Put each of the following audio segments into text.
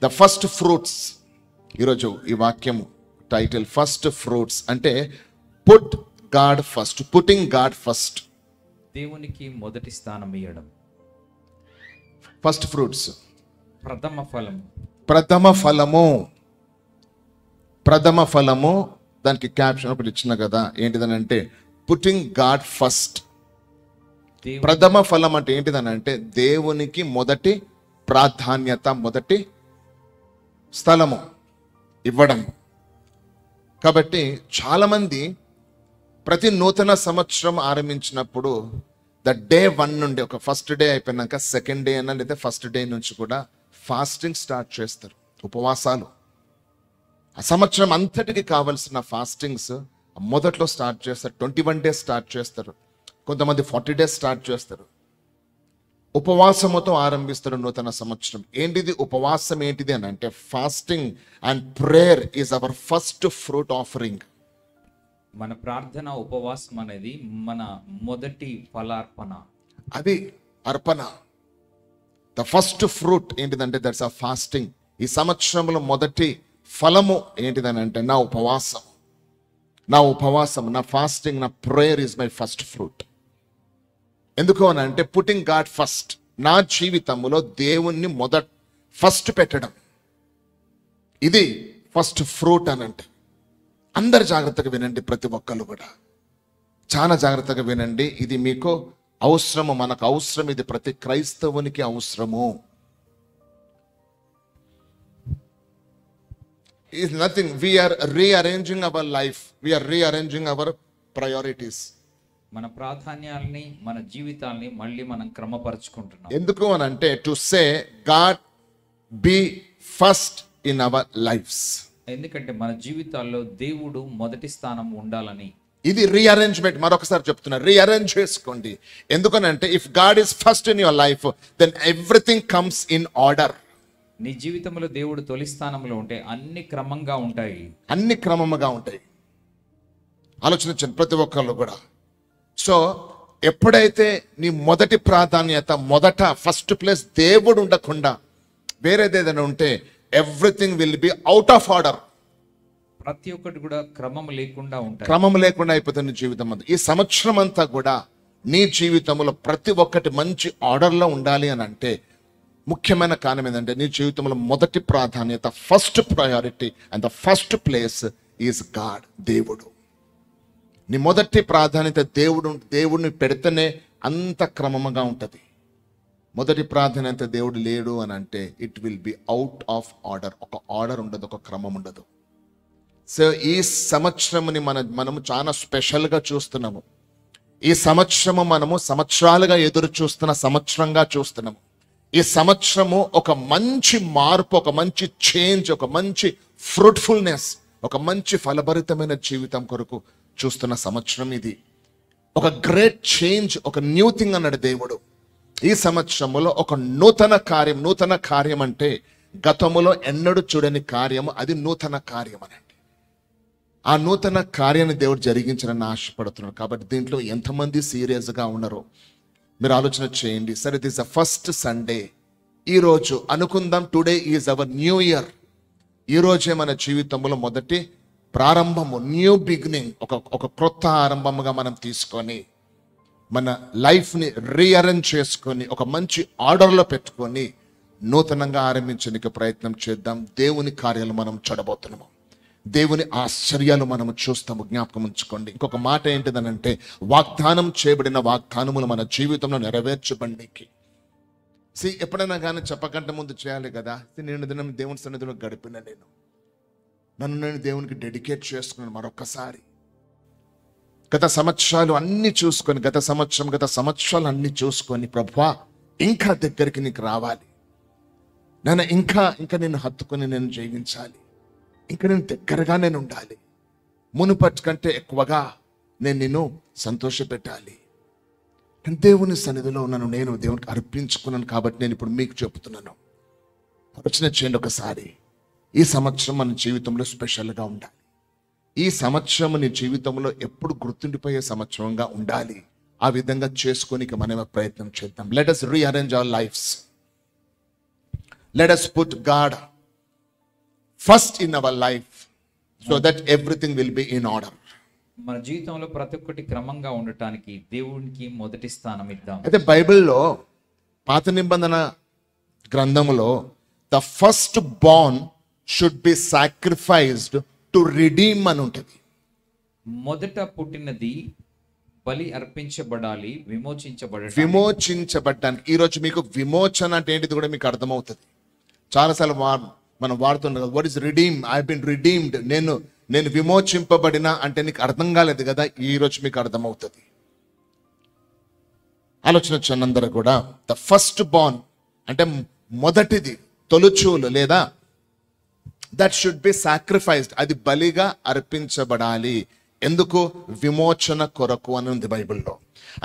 The first fruits. ఈరోజు ఈ వాక్యం టైటిల్ ఫస్ట్ ఫ్రూట్స్ అంటే put God first, putting God first. దేవునికి మొదటి స్థానం ఇవ్వడం. ఫస్ట్ ఫ్రూట్స్, ప్రథమ ఫలము. ప్రథమ ఫలము, ప్రథమ ఫలము. దానికి క్యాప్షన్ ఒకటి ఇచ్చిన కదా, ఏంటిదని అంటే పుట్టింగ్ గాడ్ ఫస్ట్. ప్రథమ ఫలం అంటే ఏంటిదని అంటే దేవునికి మొదటి ప్రాధాన్యత, మొదటి స్థలము ఇవ్వడం. కాబట్టి చాలామంది ప్రతి నూతన సంవత్సరం ఆరంభించినప్పుడు డే 1 నుండి, ఒక ఫస్ట్ డే అయిపోయినాక సెకండ్ డే అయినా లేదా ఫస్ట్ డే నుంచి కూడా ఫాస్టింగ్ స్టార్ట్ చేస్తారు, ఉపవాసాలు. ఆ సంవత్సరం అంతటికి కావలసిన ఫాస్టింగ్స్ మొదట్లో స్టార్ట్ చేస్తారు. 21 డేస్ స్టార్ట్ చేస్తారు, కొంతమంది 40 డేస్ స్టార్ట్ చేస్తారు. ఉపవాసముతో ఆరంభిస్తారు నూతన సంవత్సరం. ఏంటిది ఉపవాసం? ఏంటిది అని అంటే fasting and prayer is our first fruit offering. మన ప్రార్థన, ఉపవాసం అనేది మన మొదటి ఫలార్పణ, అది అర్పణ. ద ఫస్ట్ ఫ్రూట్ ఏంటిదంటే దట్స్ అ ఫాస్టింగ్. ఈ సంవత్సరంలో మొదటి ఫలము ఏంటిదని అంటే నా ఉపవాసం, నా ఉపవాసం, నా ఫాస్టింగ్, నా prayer is my first fruit. ఎందుకు అని అంటే పుట్టింగ్ గాడ్ ఫస్ట్. నా జీవితంలో దేవుణ్ణి ఫస్ట్ పెట్టడం, ఇది ఫస్ట్ ఫ్రూట్ అని అంటే. అందరు జాగ్రత్తగా వినండి, ప్రతి ఒక్కళ్ళు కూడా చాలా జాగ్రత్తగా వినండి. ఇది మీకు అవసరము, మనకు అవసరం, ఇది ప్రతి క్రైస్తవునికి అవసరము. is nothing. We are rearranging our life. We are rearranging our priorities. మన ప్రాధాన్యాలని, మన జీవితాల్ని మళ్ళీ మనం క్రమపరుచుకుంటున్నాం. ఎందుకు అని అంటే to say God be first in our lives. ఎందుకంటే మన జీవితాల్లో దేవుడు మొదటి స్థానం ఉండాలని. ఇది రీఅరేంజ్మెంట్. మరొకసారి చెప్తున్నా, రీఅరేంజ్ చేసుకోండి. ఎందుకనంటే if God is first in your life then everything comes in order. నీ జీవితంలో దేవుడు తొలి స్థానంలో ఉంటే అన్ని క్రమంగా ఉంటాయి, అన్ని క్రమముగా ఉంటాయి. ఆలోచించండి ప్రతి ఒక్కళ్ళు కూడా. సో ఎప్పుడైతే నీ మొదటి ప్రాధాన్యత, మొదట ఫస్ట్ ప్లేస్ దేవుడు ఉండకుండా వేరేదేదైనా ఉంటే everything will be out of order. ప్రతి ఒక్కటి కూడా క్రమం లేకుండా ఉంటాయి, క్రమం లేకుండా అయిపోతుంది నీ జీవితం అంతా. ఈ సంవత్సరం అంతా కూడా నీ జీవితంలో ప్రతి ఒక్కటి మంచి ఆర్డర్లో ఉండాలి అని అంటే ముఖ్యమైన కారణం ఏంటంటే నీ జీవితంలో మొదటి ప్రాధాన్యత, first priority and the first place is God, దేవుడు. నీ మొదటి ప్రాధాన్యత దేవుడిని పెడితేనే అంత క్రమముగా ఉంటుంది. మొదటి ప్రాధాన్యత దేవుడు లేడు అని అంటే it will be out of order. ఒక ఆర్డర్ ఉండదు, ఒక క్రమం ఉండదు. సో ఈ సంవత్సరంని మనము చాలా స్పెషల్గా చూస్తున్నాము. ఈ సంవత్సరము మనము సంవత్సరాలుగా ఎదురు చూస్తున్న సంవత్సరంగా చూస్తున్నాము. ఈ సంవత్సరము ఒక మంచి మార్పు, ఒక మంచి చేంజ్, ఒక మంచి ఫ్రూట్ఫుల్నెస్, ఒక మంచి ఫలభరితమైన జీవితం కొరకు చూస్తున్న సంవత్సరం ఇది. ఒక గ్రేట్ చేంజ్, ఒక న్యూ థింగ్ అన్నాడు దేవుడు. ఈ సంవత్సరములో ఒక నూతన కార్యం. నూతన కార్యం అంటే గతములో ఎన్నడూ చూడని కార్యము, అది నూతన కార్యం అనండి. ఆ నూతన కార్యాన్ని దేవుడు జరిగించాలని ఆశపడుతున్నాడు. కాబట్టి దీంట్లో ఎంతమంది సీరియస్గా ఉన్నారో మీరు ఆలోచన చేయండి. సరే, it is the first Sunday. ఈరోజు అనుకుందాం today is our new year. ఈరోజే మన జీవితంలో మొదటి ప్రారంభము, న్యూ బిగినింగ్, ఒక క్రొత్త ఆరంభముగా మనం తీసుకొని మన లైఫ్ని రీఅరేంజ్ చేసుకొని ఒక మంచి ఆర్డర్లో పెట్టుకొని నూతనంగా ఆరంభించడానికి ప్రయత్నం చేద్దాం. దేవుని కార్యాలు మనం చూడబోతున్నాము, దేవుని ఆశ్చర్యాలు మనము చూస్తాము. జ్ఞాపకం ఉంచుకోండి. ఇంకొక మాట ఏంటిదనంటే వాగ్దానం చేయబడిన వాగ్దానములు మన జీవితంలో నెరవేర్చబడికి. ఎప్పుడైనా కానీ చెప్పకంటే ముందు చేయాలి కదా. నేను దినం దేవుని సన్నిధిలో గడిపిన నేను దేవునికి డెడికేట్ చేసుకున్నాను. మరొకసారి గత సంవత్సరాలు అన్ని చూసుకొని, గత సంవత్సరాలు అన్ని చూసుకొని, ప్రభువా ఇంకా దగ్గరికి నీకు రావాలి, నన్ను ఇంకా నిన్ను హత్తుకొని నేను జీవించాలి, ఇంకా నేను దగ్గరగా నేను ఉండాలి, మునుపటి కంటే ఎక్కువగా నేను నిన్ను సంతోషపెట్టాలి. నేను దేవుని సన్నిధిలో ఉన్నాను, నేను దేవునికి అర్పించుకున్నాను. కాబట్టి నేను ఇప్పుడు మీకు చెబుతున్నాను, ఆలోచన చేయండి ఒకసారి. ఈ సంవత్సరం మన జీవితంలో స్పెషల్గా ఉండాలి. ఈ సంవత్సరం నీ జీవితంలో ఎప్పుడు గుర్తుండిపోయే సంవత్సరంగా ఉండాలి. ఆ విధంగా చేసుకోనికి మనమే ప్రయత్నం చేద్దాం. Let us rearrange our lives. Let us put God first in our life so that everything will be in order. మన జీవితంలో ప్రతి ఒక్కటి క్రమంగా ఉండటానికి దేవునికి మొదటి స్థానం ఇద్దాం. అయితే బైబిల్లో పాత నిబంధన గ్రంథములో the first born should be sacrificed to redeem అని ఉంటుంది. మొదట పుట్టినది బలి అర్పించబడాలి, విమోచించబడ్డానికి. ఈరోజు మీకు విమోచన అంటే ఏంటిది కూడా మీకు అర్థమవుతుంది. చాలాసార్లు మనం వాడుతుంటాం కదా, what is redeem, I been redeemed, నేను విమోచింపబడిన అంటే నీకు అర్థం కాలేదు కదా, ఈరోజు మీకు అర్థమవుతుంది. ఆలోచన వచ్చినందరూ కూడా ద ఫస్ట్ బార్న్ అంటే మొదటిది, తొలుచూలు లేదా దట్ షుడ్ బి సాక్రిఫైస్డ్, అది బలిగా అర్పించబడాలి. ఎందుకు? విమోచన కొరకు అని ఉంది బైబిల్లో.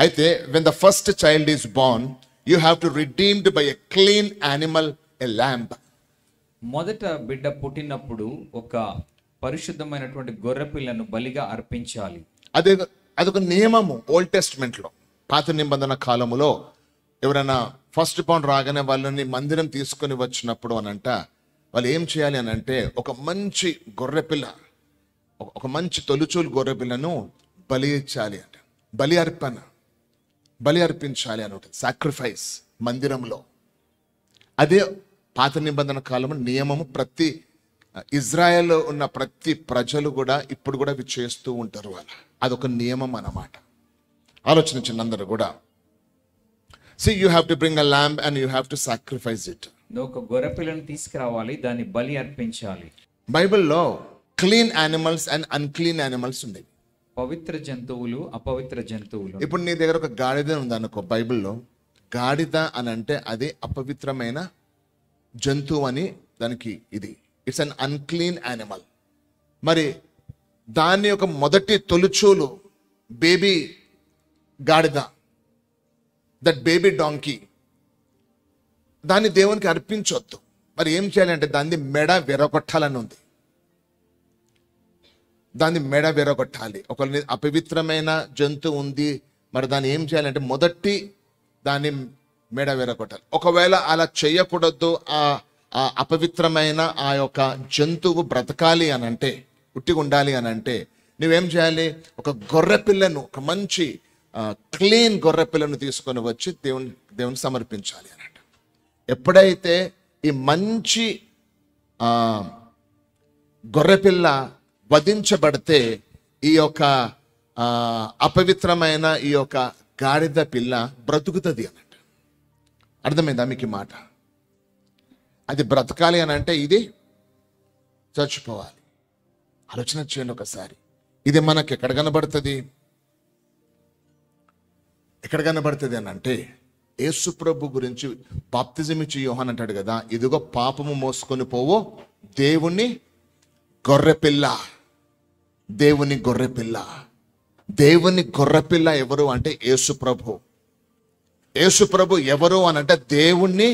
అయితే when the first child is born you have to redeemed by a clean animal, a lamb. మొదట బిడ్డ పుట్టినప్పుడు ఒక పరిశుద్ధమైనటువంటి గొర్రెపిల్లను బలిగా అర్పించాలి. అదొక నియమము ఓల్డ్ టెస్ట్మెంట్ లో. పాత నిబంధన కాలములో ఎవరైనా ఫస్ట్ బార్న్ రాగానే వాళ్ళని మందిరం తీసుకొని వచ్చినప్పుడు అనంట వాళ్ళు ఏం చేయాలి అని అంటే ఒక మంచి గొర్రెపిల్ల, ఒక మంచి తొలుచూలు గొర్రెపిల్లను బలి ఇచ్చాలి అంటే, బలి అర్పించాలి అని ఉంటుంది. సాక్రిఫైస్ మందిరంలో. అదే పాత నిబంధన కాలంలో నియమము. ప్రతి ఇజ్రాయెల్లో ఉన్న ప్రతి ప్రజలు కూడా ఇప్పుడు కూడా అవి చేస్తూ ఉంటారు. వాళ్ళు అదొక నియమం అన్నమాట. ఆలోచించండి అందరూ కూడా. See, you have to bring a lamb and you have to sacrifice it. ఒక గొర్రెపిల్లను తీసుకురావాలి, దాన్ని బలి అర్పించాలి. బైబిల్లో clean animals and unclean animals ఉండేవి. పవిత్ర జంతువులు, అపవిత్ర జంతువులు. ఇప్పుడు నీ దగ్గర ఒక గాడిద ఉంది అనుకో, బైబిల్లో గాడిద అని అంటే అది అపవిత్రమైన జంతువు అని దానికి ఇది, ఇట్స్ అన్ అన్క్లీన్ యానిమల్. మరి దాని యొక్క మొదటి తొలుచూలు బేబీ గాడిద, దట్ బేబీ డాంకీ, దాన్ని దేవునికి అర్పించొద్దు. మరి ఏం చేయాలంటే దాన్ని మెడ విరగొట్టాలని ఉంది. దాన్ని మెడ విరగొట్టాలి. ఒక అపవిత్రమైన జంతువు ఉంది, మరి దాన్ని ఏం చేయాలంటే మొదటి దాన్ని మెడ విరగొట్టాలి. ఒకవేళ అలా చేయకూడదు, ఆ అపవిత్రమైన ఆ యొక్క జంతువు బ్రతకాలి అని అంటే, ఉట్టిగా ఉండాలి అని అంటే నువ్వేం చేయాలి? ఒక గొర్రె పిల్లను, ఒక మంచి క్లీన్ గొర్రె పిల్లను తీసుకొని వచ్చి దేవుని సమర్పించాలి అన్నట్టు. ఎప్పుడైతే ఈ మంచి గొర్రెపిల్ల వధించబడితే ఈ యొక్క అపవిత్రమైన ఈ యొక్క గాడిద పిల్ల బ్రతుకుతుంది అన్నట్టు. అర్థమైందా మీకు ఈ మాట? అది బ్రతకాలి అని అంటే ఇది చచ్చిపోవాలి. ఆలోచన చేయండి ఒకసారి. ఇది మనకి ఎక్కడ కనబడుతుంది? ఎక్కడ కనబడుతుంది అని అంటే యేసు ప్రభు గురించి బాప్తిజం ఇచ్చి యోహాన్ అంటాడు కదా, ఇదిగో పాపము మోసుకొని పోవో దేవుని గొర్రెపిల్ల. దేవుని గొర్రెపిల్ల. దేవుని గొర్రెపిల్ల ఎవరు అంటే యేసు ప్రభు. యేసు ప్రభు ఎవరు అని అంటే దేవుణ్ణి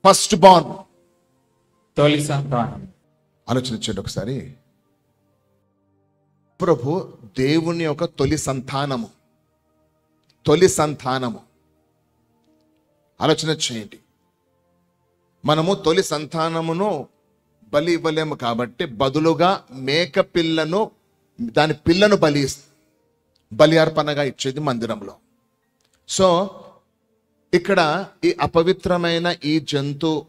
ఫస్ట్ బార్న్, తొలి సంతానం. ఆలోచించండి ఒకసారి. ప్రభు దేవుని యొక్క తొలి సంతానము. తొలి సంతానము. ఆలోచన చేయండి. మనము తొలి సంతానమును బలి ఇవ్వలేము కాబట్టి బదులుగా మేక పిల్లను, దాని పిల్లను బలి అర్పణగా ఇచ్చేది మందిరంలో. సో ఇక్కడ ఈ అపవిత్రమైన ఈ జంతువు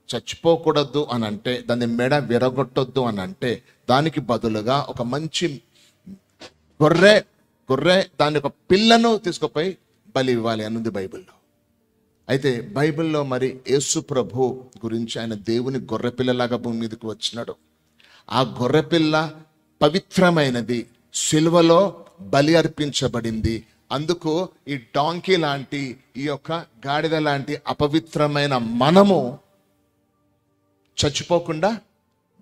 చచ్చిపోకూడదు అని అంటే, దాన్ని మెడ విరగొట్టొద్దు అని అంటే దానికి బదులుగా ఒక మంచి గొర్రె దాని ఒక పిల్లను తీసుకుపోయి బలి ఇవ్వాలి అన్నది బైబిల్లో. అయితే బైబిల్లో మరి యేసు ప్రభు గురించి, ఆయన దేవుని గొర్రెపిల్లలాగా భూమి మీదకి వచ్చినాడు. ఆ గొర్రెపిల్ల పవిత్రమైనది, సిలువలో బలి అర్పించబడింది. అందుకు ఈ డాంకీ లాంటి, ఈ యొక్క గాడిద లాంటి అపవిత్రమైన మనము చచ్చిపోకుండా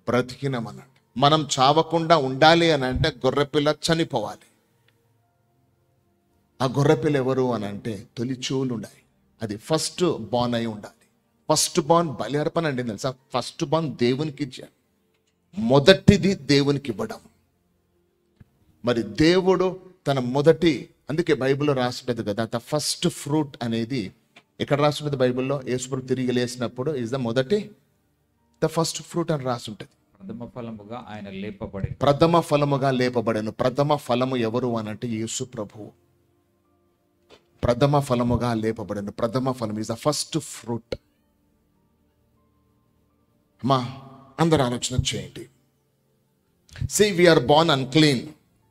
బ్రతికినమన్నట్టు. మనం చావకుండా ఉండాలి అని అంటే గొర్రెపిల్ల చనిపోవాలి. ఆ గొర్రెపిల్ల ఎవరు అని అంటే తొలిచూలు ఉండాలి. అది ఫస్ట్ బార్న్ అయి ఉండాలి. ఫస్ట్ బార్న్ బలి అర్పణ అండి తెలుసా. ఫస్ట్ బార్న్ దేవునికి ఇచ్చాడు. మొదటిది దేవునికి ఇవ్వడం. మరి దేవుడు తన మొదటి, అందుకే బైబిల్లో రాసుంటుంది కదా, ద ఫస్ట్ ఫ్రూట్ అనేది ఎక్కడ రాసుంటుంది బైబిల్లో? యేసు తిరిగి లేసినప్పుడు ఈజ్ ద మొదటి, ద ఫస్ట్ ఫ్రూట్ అని రాసుంటుంది. ప్రథమ ఫలముగా ఆయన లేపబడి. ప్రథమ ఫలముగా లేపబడెను. ప్రథమ ఫలము ఎవరు అనంటే యేసు ప్రభువు. ప్రథమ ఫలముగా లేపబడెను. ప్రథమ ఫలం ఈజ్ ద ఫస్ట్ ఫ్రూట్. మా అందరు ఆలోచన చేయండి. See, we are born unclean.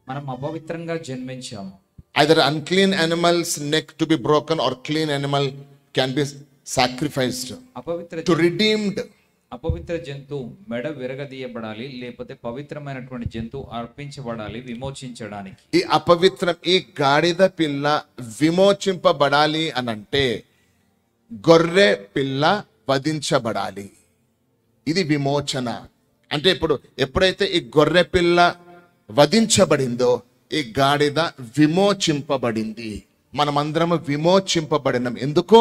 మనం అపవిత్రంగా జన్మించాము. Either unclean animal's neck to be broken or clean animal can be sacrificed to redeemed. అపవిత్ర జంతువు మెడ విరగదీయబడాలి, లేకపోతే పవిత్రమైనటువంటి జంతువు అర్పించబడాలి విమోచించడానికి. ఈ గాడిద పిల్ల విమోచింపబడాలి అనంటే గొర్రె పిల్ల వధించబడాలి. ఇది విమోచన. అంటే ఎప్పుడైతే ఈ గొర్రె పిల్ల వధించబడిందో ఈ గాడిద విమోచింపబడింది. మనమందరము విమోచింపబడినాం. ఎందుకు?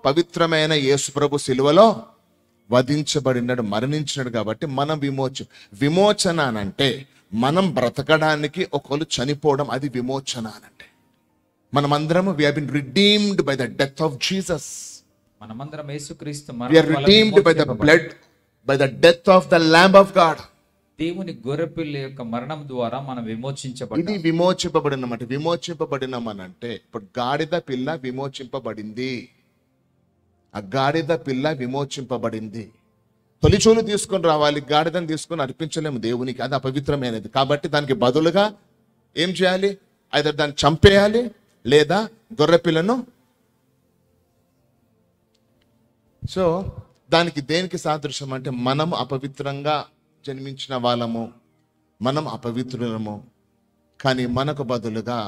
పవిత్రమైన యేసుప్రభు సిలువలో వధించబడినాడు, మరణించినాడు కాబట్టి మనం విమోచన అనంటే మనం బ్రతకడానికి ఒకరు చనిపోవడం, అది విమోచన అనంటే. మనమందరము we have been redeemed by the death of Jesus. మనమందరం యేసుక్రీస్తు We are redeemed by the blood, by the death of the Lamb of God. దేవుని గొర్రెపిల్ల యొక్క మరణం ద్వారా మనం విమోచించబడ్డాం. ఇది విమోచింపబడినమాట. విమోచింపబడినామనంటే ఇప్పుడు గాడిద పిల్ల విమోచింపబడింది. ఆ గాడిద పిల్ల విమోచింపబడింది. తొలిచూలు తీసుకొని రావాలి, గాడిదని తీసుకొని అర్పించలేము దేవునికి, అది అపవిత్రమైనది. కాబట్టి దానికి బదులుగా ఏం చేయాలి? అయితే దాన్ని చంపేయాలి, లేదా గొర్రె పిల్లను. సో దానికి దేనికి సాదృశ్యం అంటే మనం అపవిత్రంగా జన్మించిన వాళ్ళము, మనం అపవిత్రులము. కానీ మనకు బదులుగా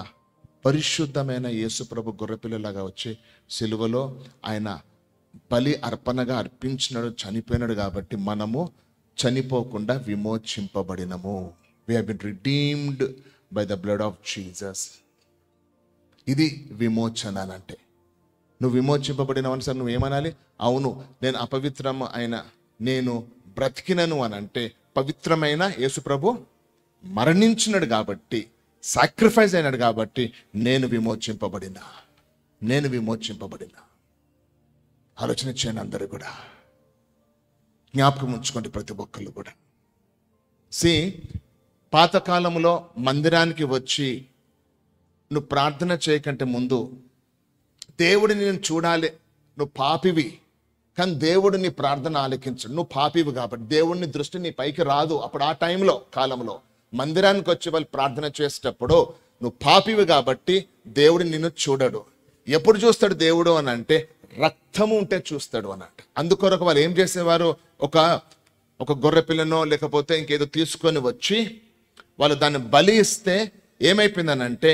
పరిశుద్ధమైన యేసుప్రభు గొర్రెపిల్లలాగా వచ్చి సిలువలో ఆయన బలి అర్పణగా అర్పించినాడు, చనిపోయినాడు. కాబట్టి మనము చనిపోకుండా విమోచింపబడినము. We have been redeemed by the blood of Jesus. ఇది విమోచన అంటే. నువ్వు విమోచింపబడినవని సార్ నువ్వేమనాలి? అవును, నేను అపవిత్రం అయిన నేను బ్రతికినను అనంటే పవిత్రమైన యేసుప్రభు మరణించినాడు కాబట్టి, సాక్రిఫైస్ అయినాడు కాబట్టి నేను విమోచింపబడినా. ఆలోచన చేయండి అందరూ కూడా, జ్ఞాపకం ఉంచుకోండి ప్రతి ఒక్కళ్ళు కూడా. పాతకాలంలో మందిరానికి వచ్చి నువ్వు ప్రార్థన చేయకంటే ముందు దేవుడిని నేను చూడాలి. నువ్వు పాపివి, కానీ దేవుడు నీ ప్రార్థన ఆలకించడు. నువ్వు పాపివి కాబట్టి దేవుడిని దృష్టి నీ పైకి రాదు. అప్పుడు ఆ టైంలో కాలంలో మందిరానికి వచ్చి వాళ్ళు ప్రార్థన చేసేటప్పుడు నువ్వు పాపివి కాబట్టి దేవుడు నిన్ను చూడడు. ఎప్పుడు చూస్తాడు దేవుడు అని అంటే రక్తము ఉంటే చూస్తాడు అన్నట్టు. అందుకొరకు వాళ్ళు ఏం చేసేవారు? ఒక గొర్రె పిల్లనో లేకపోతే ఇంకేదో తీసుకొని వచ్చి వాళ్ళు దాన్ని బలి ఇస్తే ఏమైపోయిందనంటే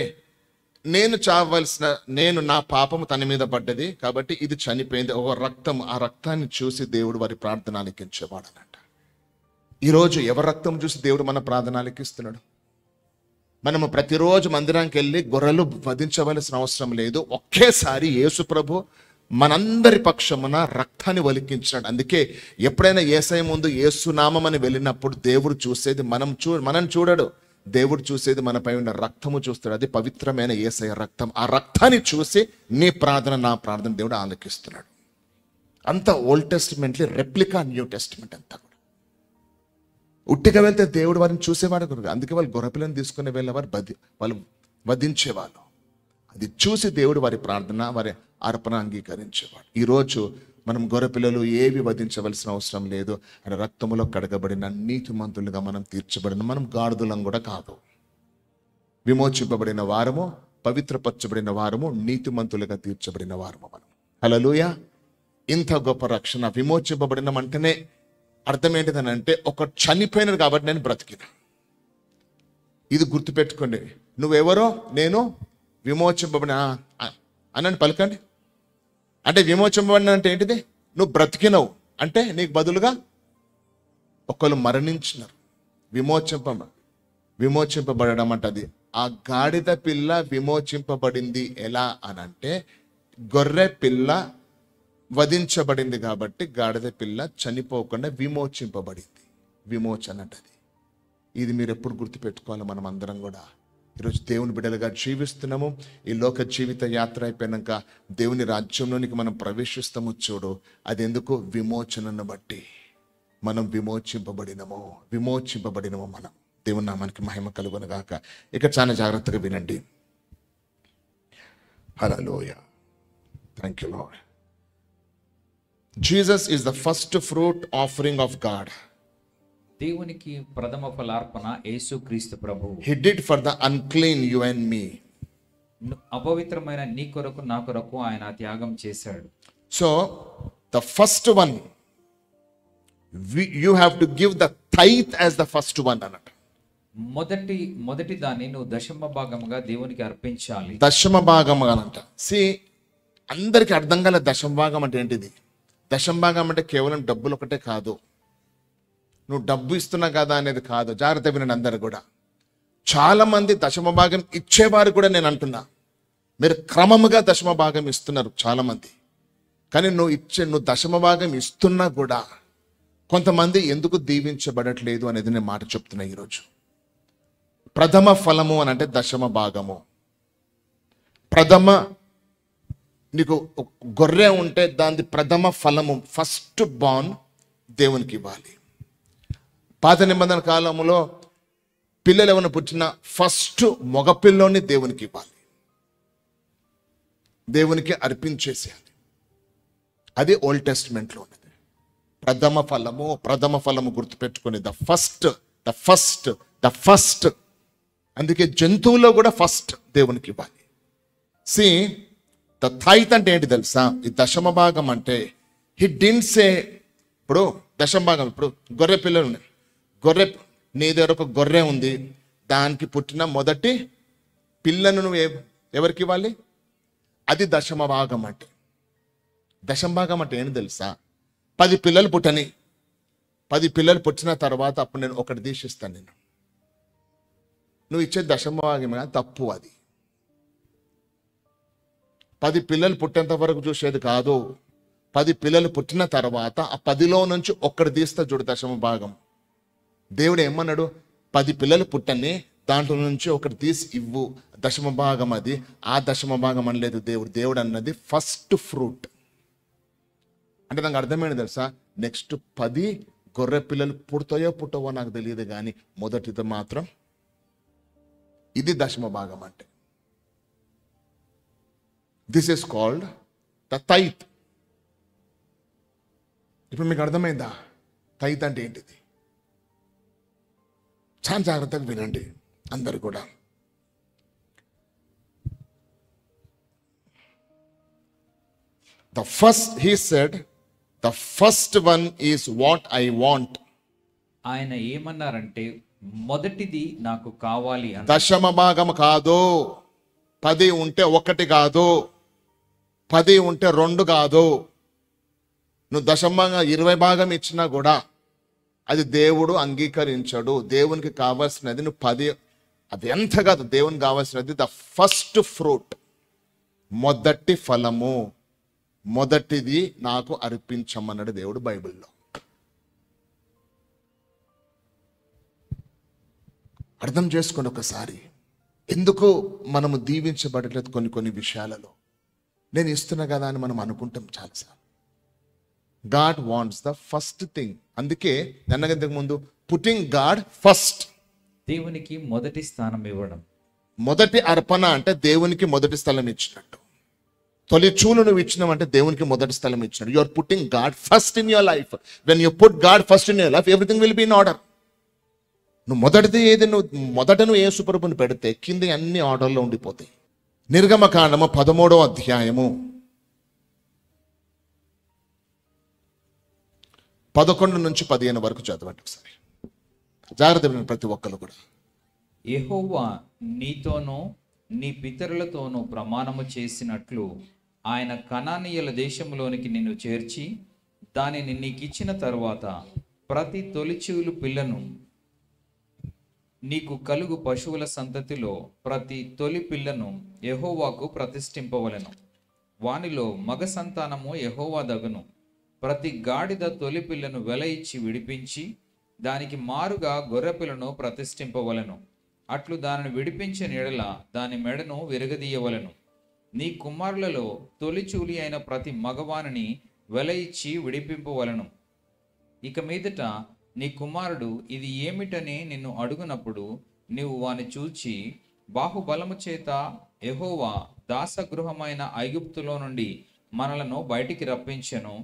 నేను నా పాపము తన మీద పడ్డది కాబట్టి ఇది చనిపోయింది. ఒక రక్తం, ఆ రక్తాన్ని చూసి దేవుడు వారి ప్రార్థన ఆలకించేవాడు అన్నట్టు. ఈరోజు ఎవరి రక్తం చూసి దేవుడు మన ప్రార్థన ఆలకిస్తున్నాడు? మనము ప్రతిరోజు మందిరానికి వెళ్ళి గొర్రెలు వధించవలసిన అవసరం లేదు. ఒకేసారి యేసు ప్రభు మనందరి పక్షమున రక్తాన్ని ఒలికించినాడు. అందుకే ఎప్పుడైనా యేసయ్య ముందు యేసు నామమని వెళ్ళినప్పుడు దేవుడు చూసేది మనం చూడడు. దేవుడు చూసేది మనపై ఉన్న రక్తము చూస్తాడు. అది పవిత్రమైన యేసయ్య రక్తం. ఆ రక్తాన్ని చూసి నీ ప్రార్థన, నా ప్రార్థన దేవుడు ఆలకిస్తున్నాడు. అంత ఓల్డ్ టెస్టిమెంట్లీ రెప్లికా న్యూ టెస్టిమెంట్ అంతా కూడా. ఉట్టిగా వెళ్తే దేవుడు వారిని చూసేవాడు. అందుకే వాళ్ళు గొర్రెపిల్లని తీసుకుని వెళ్ళేవారు, వాళ్ళు వధించేవాళ్ళు. అది చూసి దేవుడు వారి ప్రార్థన, వారి అర్పణ అంగీకరించేవాడు. ఈరోజు మనం గొర్రెపిల్లలు ఏవి వధించవలసిన అవసరం లేదు. అని రక్తములో కడగబడిన నీతిమంతులుగా మనం తీర్చబడిన, మనం గాడిదలం కూడా కాదు. విమోచింపబడిన వారము, పవిత్రపరచబడిన వారము, నీతిమంతులుగా తీర్చబడిన వారము మనం. హల్లెలూయా. ఇంత గొప్ప రక్షణ. విమోచింపబడిన అంటేనే అర్థం ఏంటిదనంటే ఒక చనిపోయినది కాబట్టి నేను బ్రతికిన. ఇది గుర్తుపెట్టుకోండి. నువ్వెవరో, నేను విమోచింపబడిన అనండి, పలకండి. అంటే విమోచింపబడిన అంటే ఏంటిది? నువ్వు బ్రతికినవు అంటే నీకు బదులుగా ఒకళ్ళు మరణించినారు. విమోచింపబడడం అంటది. ఆ గాడిద పిల్ల విమోచింపబడింది ఎలా అనంటే గొర్రె పిల్ల వధించబడింది కాబట్టి గాడిద పిల్ల చనిపోకుండా విమోచింపబడింది. విమోచన అంటది. ఇది మీరు ఎప్పుడు గుర్తుపెట్టుకోవాలి. మనం అందరం కూడా ఈరోజు దేవుని బిడ్డలుగా జీవిస్తున్నాము. ఈ లోక జీవిత యాత్ర అయిపోయాక దేవుని రాజ్యంలోనికి మనం ప్రవేశిస్తాము చూడు. అది ఎందుకు? విమోచనను బట్టి. మనం విమోచింపబడినమో మనం. దేవుని నామానికి మహిమ కలుగును గాక. ఇక చాలా జాగ్రత్తగా వినండి. Hallelujah. Thank you Lord. Jesus is the first fruit offering of God. దేవునికి ప్రథమ ఫలార్పణ యేసుక్రీస్తు ప్రభువు. He did for the unclean, you and me. అపవిత్రమైన నీ కొరకు నా కొరకు ఆయన త్యాగం చేశాడు. So the first one, you have to give the tithe as the first one అన్నట్టు. మొదటి దాన్ని నువ్వు దశమ భాగముగా దేవునికి అర్పించాలి. దశమ భాగం అనంట. అందరికి అర్థం కాలే దశమ భాగం అంటే ఏంటిది. దశమ భాగం అంటే కేవలం డబ్బులు ఒకటే కాదు, నువ్వు డబ్బు ఇస్తున్నా కదా అనేది కాదు. జాగ్రత్త వినండి అందరు కూడా. చాలా మంది దశమ భాగం ఇచ్చేవారు కూడా నేను అంటున్నా, మీరు క్రమముగా దశమ భాగం ఇస్తున్నారు చాలా మంది. కానీ నువ్వు దశమ భాగం ఇస్తున్నా కూడా కొంతమంది ఎందుకు దీవించబడట్లేదు అనేది నేను మాట చెప్తున్నా ఈరోజు. ప్రథమ ఫలము అని అంటే దశమ భాగము. నీకు గొర్రె ఉంటే దాని ప్రథమ ఫలము, ఫస్ట్ బార్న్ దేవునికి ఇవ్వాలి. పాత నిబంధన కాలంలో పిల్లలు ఏమైనా పుట్టినా ఫస్ట్ మగపిల్లోని దేవునికి ఇవ్వాలి, దేవునికి అర్పించేసేయాలి. అది ఓల్డ్ టెస్ట్మెంట్లో ఉన్నది. ప్రథమ ఫలము గుర్తుపెట్టుకుని ద ఫస్ట్. అందుకే జంతువులో కూడా ఫస్ట్ దేవునికి ఇవ్వాలి. ద థైత్ అంటే ఏంటి తెలుసా? ఈ దశమ భాగం అంటే హి డిడ్ంట్ సే, ఇప్పుడు దశమ భాగం, ఇప్పుడు గొర్రె పిల్లలు ఉన్నాయి, నీ దగ్గర ఒక గొర్రె ఉంది, దానికి పుట్టిన మొదటి పిల్లను నువ్వు ఎవరికి ఇవ్వాలి? అది దశమ భాగం అంటే. దశమ భాగం అంటే ఏంటి తెలుసా? 10 పిల్లలు పుట్టని, 10 పిల్లలు పుట్టిన తర్వాత అప్పుడు నేను ఒకటి తీసిస్తాను. నువ్వు ఇచ్చే దశమ భాగమే తప్పు. అది 10 పిల్లలు పుట్టేంత వరకు చూసేది కాదు. 10 పిల్లలు పుట్టిన తర్వాత ఆ 10లో నుంచి ఒక్కటి తీస్తా చూడు దశమ భాగం. దేవుడు ఏమన్నాడు? 10 పిల్లలు పుట్టని, దాంట్లో నుంచి ఒకటి తీసి ఇవ్వు, దశమ భాగం అది. ఆ దశమ భాగం అనలేదు దేవుడు అన్నది ఫస్ట్ ఫ్రూట్. అంటే నాకు అర్థమైంది తెలుసా? నెక్స్ట్ 10 గొర్రె పిల్లలు పుడతాయో పుట్టవో నాకు తెలియదు, కానీ మొదటిది మాత్రం ఇది దశమ భాగం అంటే. This is called the tithe. ఇప్పుడు మీకు అర్థమైందా తైత్ అంటే ఏంటిది? చాలా జాగ్రత్తగా వినండి అందరు కూడా. He said, the first one is what I want. ఆయన ఏమన్నారంటే మొదటిది నాకు కావాలి అని. దశమ భాగం కాదు. 10 ఉంటే 1 కాదు, 10 ఉంటే 2 కాదు. నువ్వు దశమ భాగం 20 భాగం ఇచ్చినా కూడా అది దేవుడు అంగీకరించడు. దేవునికి కావాల్సినది నువ్వు 10, అది ఎంత కాదు. దేవునికి కావాల్సినది ద ఫస్ట్ ఫ్రూట్, మొదటి ఫలము, మొదటిది నాకు అర్పించమన్నాడు దేవుడు బైబిల్లో. అర్థం చేసుకోండి ఒకసారి. ఎందుకు మనము దీవించబడట్లేదు కొన్ని విషయాలలో? నేను ఇస్తున్నా కదా అని మనం అనుకుంటాం చాలాసార్లు. God wants the first thing. అందుకే ఇంతకు ముందు పుట్టింగ్ గాడ్ ఫస్ట్, దేవునికి మొదటి స్థానం ఇవ్వడం. మొదటి అర్పణ అంటే దేవునికి మొదటి స్థలం ఇచ్చినట్టు. తొలి చూలు నువ్వు ఇచ్చినావంటే దేవునికి మొదటి స్థలం ఇచ్చినట్టు. You are putting God first in your life. When you put God first in your life, everything will be in order. నువ్వు మొదటిది ఏది, నువ్వు యేసు ప్రభువుని పెడితే కింద అన్ని ఆర్డర్లో ఉండిపోతాయి. నిర్గమకాండము 13వ అధ్యాయము 11 నుంచి 15 వరకు చదవండి ఒకసారి. జాగ్రత్త వినండి ప్రతి ఒక్కరు కూడా. యెహోవా నీతోనూ నీ పితరులతోనూ ప్రమాణము చేసినట్లు ఆయన కనానీయుల దేశంలోనికి నిన్ను చేర్చి దానిని నీకిచ్చిన తరువాత ప్రతి తొలిచూలు పిల్లను నీకు కలుగు పశువుల సంతతిలో ప్రతి తొలి పిల్లను యెహోవాకు ప్రతిష్ఠింపవలెను. వానిలో మగ సంతానము యెహోవా దగును. ప్రతి గాడిద తొలి పిల్లను వెల ఇచ్చి విడిపించి దానికి మారుగా గొర్రెపిల్లను ప్రతిష్ఠింపవలెను. అట్లు దానిని విడిపించిన ఎడల దాని మెడను విరగదీయవలెను. నీ కుమారులలో తొలిచూలి అయిన ప్రతి మగవానిని వెల ఇచ్చి విడిపింపవలెను. ఇక మీదట నీ కుమారుడు ఇది ఏమిటని నిన్ను అడుగునప్పుడు నీవు వాని చూచి, బాహుబలము చేత యెహోవా దాసగృహమైన ఐగుప్తులో నుండి మనలను బయటికి రప్పించెను.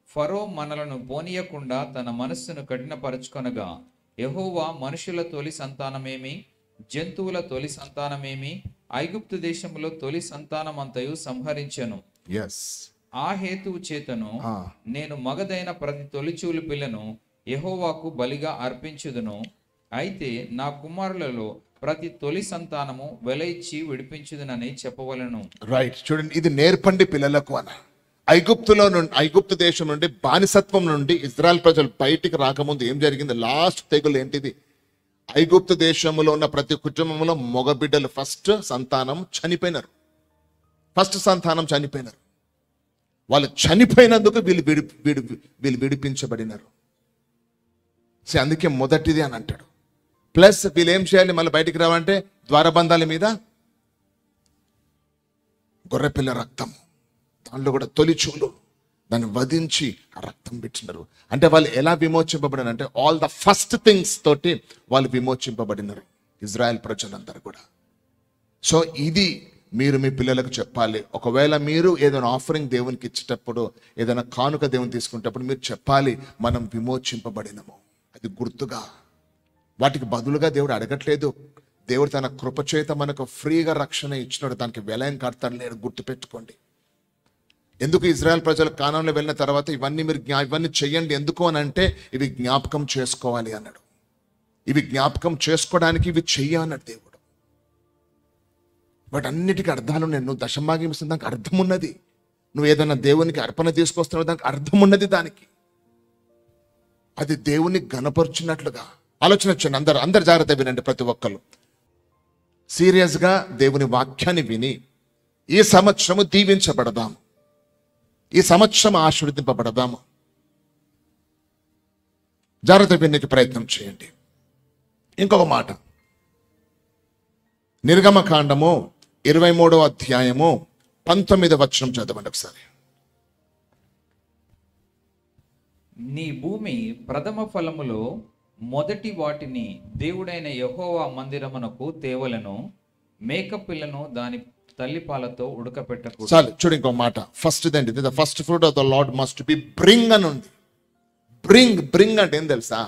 ఫరో మనలను పోనీయకుండా తన మనస్సును కఠినపరచుకొనగా, యెహోవా మనుషుల తొలి సంతానమేమి, జంతువుల తొలి సంతానమేమి, ఐగుప్తు దేశంలో తొలి సంతానమంతయు సంహరించెను. ఆ హేతువు చేతను నేను మగదైన ప్రతి తొలిచూలు పిల్లను యెహోవాకు బలిగా అర్పించుదును. అయితే నా కుమారులలో ప్రతి తొలి సంతానము వెల ఇచ్చి విడిపించుదునని చెప్పవలను. రైట్, చూడండి, ఇది నేర్పండి పిల్లలకు అని. ఐగుప్తు దేశం నుండి, బానిసత్వం నుండి ఇజ్రాయెల్ ప్రజలు బయటికి రాకముందు ఏం జరిగింది? లాస్ట్ తెగులు ఏంటిది? ఐగుప్తు దేశంలో ఉన్న ప్రతి కుటుంబంలో మగబిడ్డలు ఫస్ట్ సంతానం చనిపోయినారు. వాళ్ళు చనిపోయినందుకు వీళ్ళు విడిపించబడినారు. అందుకే మొదటిది అని అంటాడు. ప్లస్ వీళ్ళు ఏం చేయాలి? మళ్ళీ బయటికి రావాలంటే ద్వారబంధాల మీద గొర్రెపిల్ల రక్తం, దాంట్లో కూడా తొలిచూలు, దాన్ని వధించి ఆ రక్తం పెట్టినారు. అంటే వాళ్ళు ఎలా విమోచింపబడినారు అంటే ఆల్ ద ఫస్ట్ థింగ్స్ తోటి వాళ్ళు విమోచింపబడినారు, ఇజ్రాయెల్ ప్రజలందరూ కూడా. సో ఇది మీరు మీ పిల్లలకు చెప్పాలి. ఒకవేళ మీరు ఏదైనా ఆఫరింగ్ దేవునికి ఇచ్చేటప్పుడు, ఏదైనా కానుక దేవుని తీసుకునేటప్పుడు మీరు చెప్పాలి, మనం విమోచింపబడినము. అది గుర్తుగా. వాటికి బదులుగా దేవుడు అడగట్లేదు. దేవుడు తన కృపచేత మనకు ఫ్రీగా రక్షణ ఇచ్చినాడు, దానికి వెలయం కడతాడు లేదు. గుర్తుపెట్టుకోండి. ఎందుకు ఇజ్రాయెల్ ప్రజలు కానాన్లో వెళ్ళిన తర్వాత ఇవన్నీ చెయ్యండి ఎందుకు అని అంటే, ఇవి జ్ఞాపకం చేసుకోవాలి అన్నాడు. ఇవి జ్ఞాపకం చేసుకోవడానికి ఇవి చెయ్య అన్నాడు దేవుడు. వాటి అన్నిటికీ అర్థాలు నేను దశంభాగం ఇస్తుంది, దానికి అర్థం ఉన్నది. నువ్వు ఏదైనా దేవునికి అర్పణ తీసుకొస్తున్నావు, దానికి అర్థం ఉన్నది. దానికి అది దేవుని గణపరుచున్నట్లుగా ఆలోచన వచ్చండి. అందరు జాగ్రత్త వినండి. ప్రతి ఒక్కరు సీరియస్గా దేవుని వాక్యాన్ని విని ఈ సంవత్సరము దీవించబడదాం, ఈ సంవత్సరం ఆశీర్వదింపబడదాము. జాగ్రత్త వినడానికి ప్రయత్నం చేయండి. ఇంకొక మాట, నిర్గమకాండము 23వ అధ్యాయము 19వ వచనం చదవండి ఒకసారి. నీ భూమి ప్రథమ ఫలములో మొదటి వాటిని దేవుడైన యెహోవా మందిరమునకు తేవలను. మేకపిల్లను దాని తల్లిపాలతో ఉడకపెట్టకూడదు. చాలు, చూడు ఇంకో మాట. First Dandi, the first fruit of the lord must be bring అని ఉంది. బ్రింగ్ అంటే ఏం తెలుసా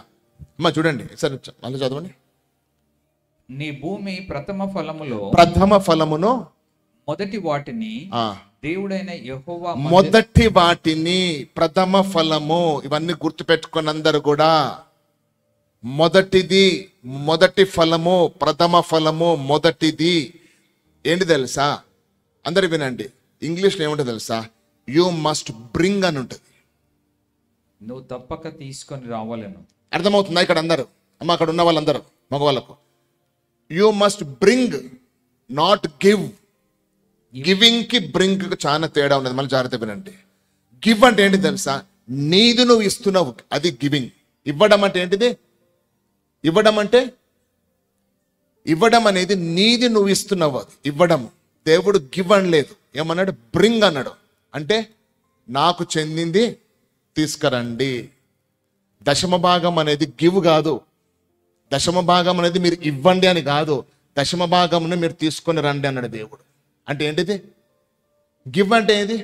అమ్మా? చూడండి సరే, మళ్ళీ చదవండి. నీ భూమి ప్రథమ ఫలమును మొదటి వాటిని దేవుడైన యెహోవా మొదటి వాటిని, ప్రథమ ఫలము, ఇవన్నీ గుర్తుపెట్టుకుని అందరూ కూడా. మొదటి ఫలము, ప్రథమ ఫలము, మొదటిది ఏంటి తెలుసా? అందరు వినండి. ఇంగ్లీష్లో ఏముంటుంది తెలుసా? యు మస్ట్ బ్రింగ్ అని ఉంటుంది. నువ్వు తప్పక తీసుకొని రావాలను. అర్థమవుతుందా? ఇక్కడ అందరూ అమ్మ, అక్కడ ఉన్న వాళ్ళందరూ మగవాళ్ళకు you must bring, not give. Giving కి బ్రింగ్ కి చాలా తేడా ఉన్నది. మళ్ళీ జాగ్రత్త వినండి. గివ్ అంటే ఏంటి తెలుసా? నీది నువ్వు ఇస్తున్నావు, అది గివింగ్. ఇవ్వడం అంటే ఏంటిది? ఇవ్వడం అనేది నీది నువ్వు ఇస్తున్నావు, అది ఇవ్వడం. దేవుడు గివ్ అనలేదు, ఏమన్నాడు? బ్రింగ్ అన్నాడు. అంటే నాకు చెందింది తీసుకురండి. దశమ భాగం అనేది గివ్ కాదు. దశమ భాగం అనేది మీరు ఇవ్వండి అని కాదు. దశమ భాగంను మీరు తీసుకొని రండి అన్నాడు దేవుడు. అంటే ఏంటిది? గివ్ అంటే ఏది?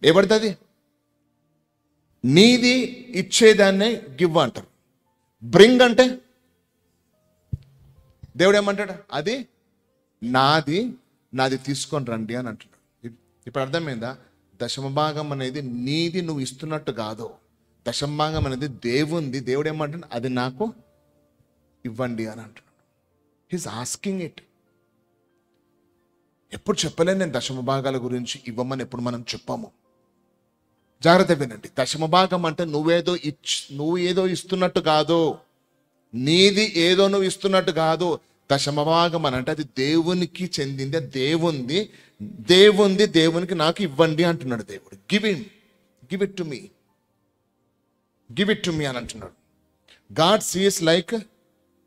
ఏపడుతుంది? నీది ఇచ్చేదాన్నే గివ్ అంటారు. బ్రింగ్ అంటే దేవుడు ఏమంటాడు? అది నాది తీసుకొని రండి అని అంటున్నాడు. ఇప్పుడు అర్థమైందా? దశమ భాగం అనేది నీది నువ్వు ఇస్తున్నట్టు కాదు. దశమ భాగం అనేది దేవుంది. దేవుడు ఏమంటాడు? అది నాకు ఇవ్వండి అని అంటున్నాడు. He's asking it. ఎప్పుడు చెప్పలేను నేను దశమ భాగాల గురించి ఇవ్వమని ఎప్పుడు మనం చెప్పాము. జాగ్రత్త వినండి. దశమ భాగం అంటే నువ్వు ఏదో ఇస్తున్నట్టు కాదు. నీది ఏదో నువ్వు ఇస్తున్నట్టు కాదు. దశమ భాగం అని అంటే అది దేవునికి చెందింది, దేవుంది, దేవునికి నాకు ఇవ్వండి అంటున్నాడు దేవుడు. గివ్ ఇట్ టు మీ అని అంటున్నాడు. God sees like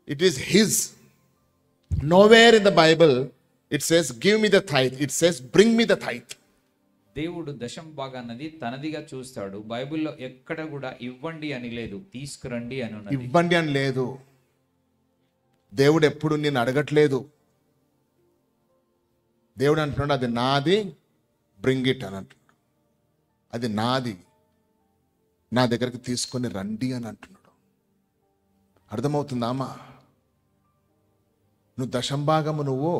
it is his. Nowhere in the Bible it says give me the tithe, it says bring me the tithe. దేవుడు దశమ భాగాన్నది తనదిగా చూస్తాడు. బైబిల్లో ఎక్కడ కూడా ఇవ్వండి అని లేదు, తీసుకురండి అని ఉన్నది. ఇవ్వండి అని లేదు. దేవుడు ఎప్పుడు నేను అడగట్లేదు. దేవుడు అంటున్నాడు అది నాది, బ్రింగ్ ఇట్ అని అంటున్నాడు. అది నాది, నా దగ్గరికి తీసుకొని రండి అని అంటున్నాడు. అర్థమవుతుందామా? నువ్వు దశంభాగము నువ్వు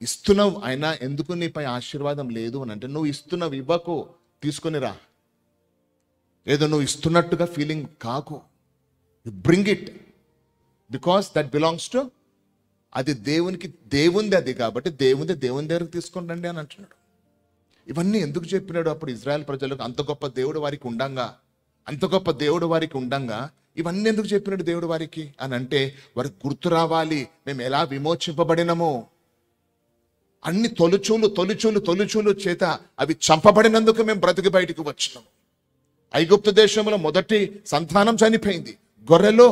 ఇస్తున్నావు, అయినా ఎందుకు నీపై ఆశీర్వాదం లేదు అని అంటే, నువ్వు ఇస్తున్నావు, ఇవ్వకు, తీసుకొని రా. ఏదో నువ్వు ఇస్తున్నట్టుగా ఫీలింగ్ కాకు. You bring it because that belongs to, అది దేవునికి, దేవుంది అది, కాబట్టి దేవుని దగ్గరకు తీసుకొని రండి అని అంటున్నాడు. ఇవన్నీ ఎందుకు చెప్పినాడు అప్పుడు ఇజ్రాయెల్ ప్రజలకు? అంత గొప్ప దేవుడు వారికి ఉండంగా ఇవన్నీ ఎందుకు చెప్పినాడు దేవుడు వారికి అని అంటే, వారికి గుర్తు రావాలి మేము ఎలా విమోచింపబడినమో. అన్ని తొలిచూలు చేత అవి చంపబడినందుకు మేము బ్రతికి బయటికి వచ్చినాము. ఐగుప్తు దేశంలో మొదటి సంతానం చనిపోయింది, గొర్రెలో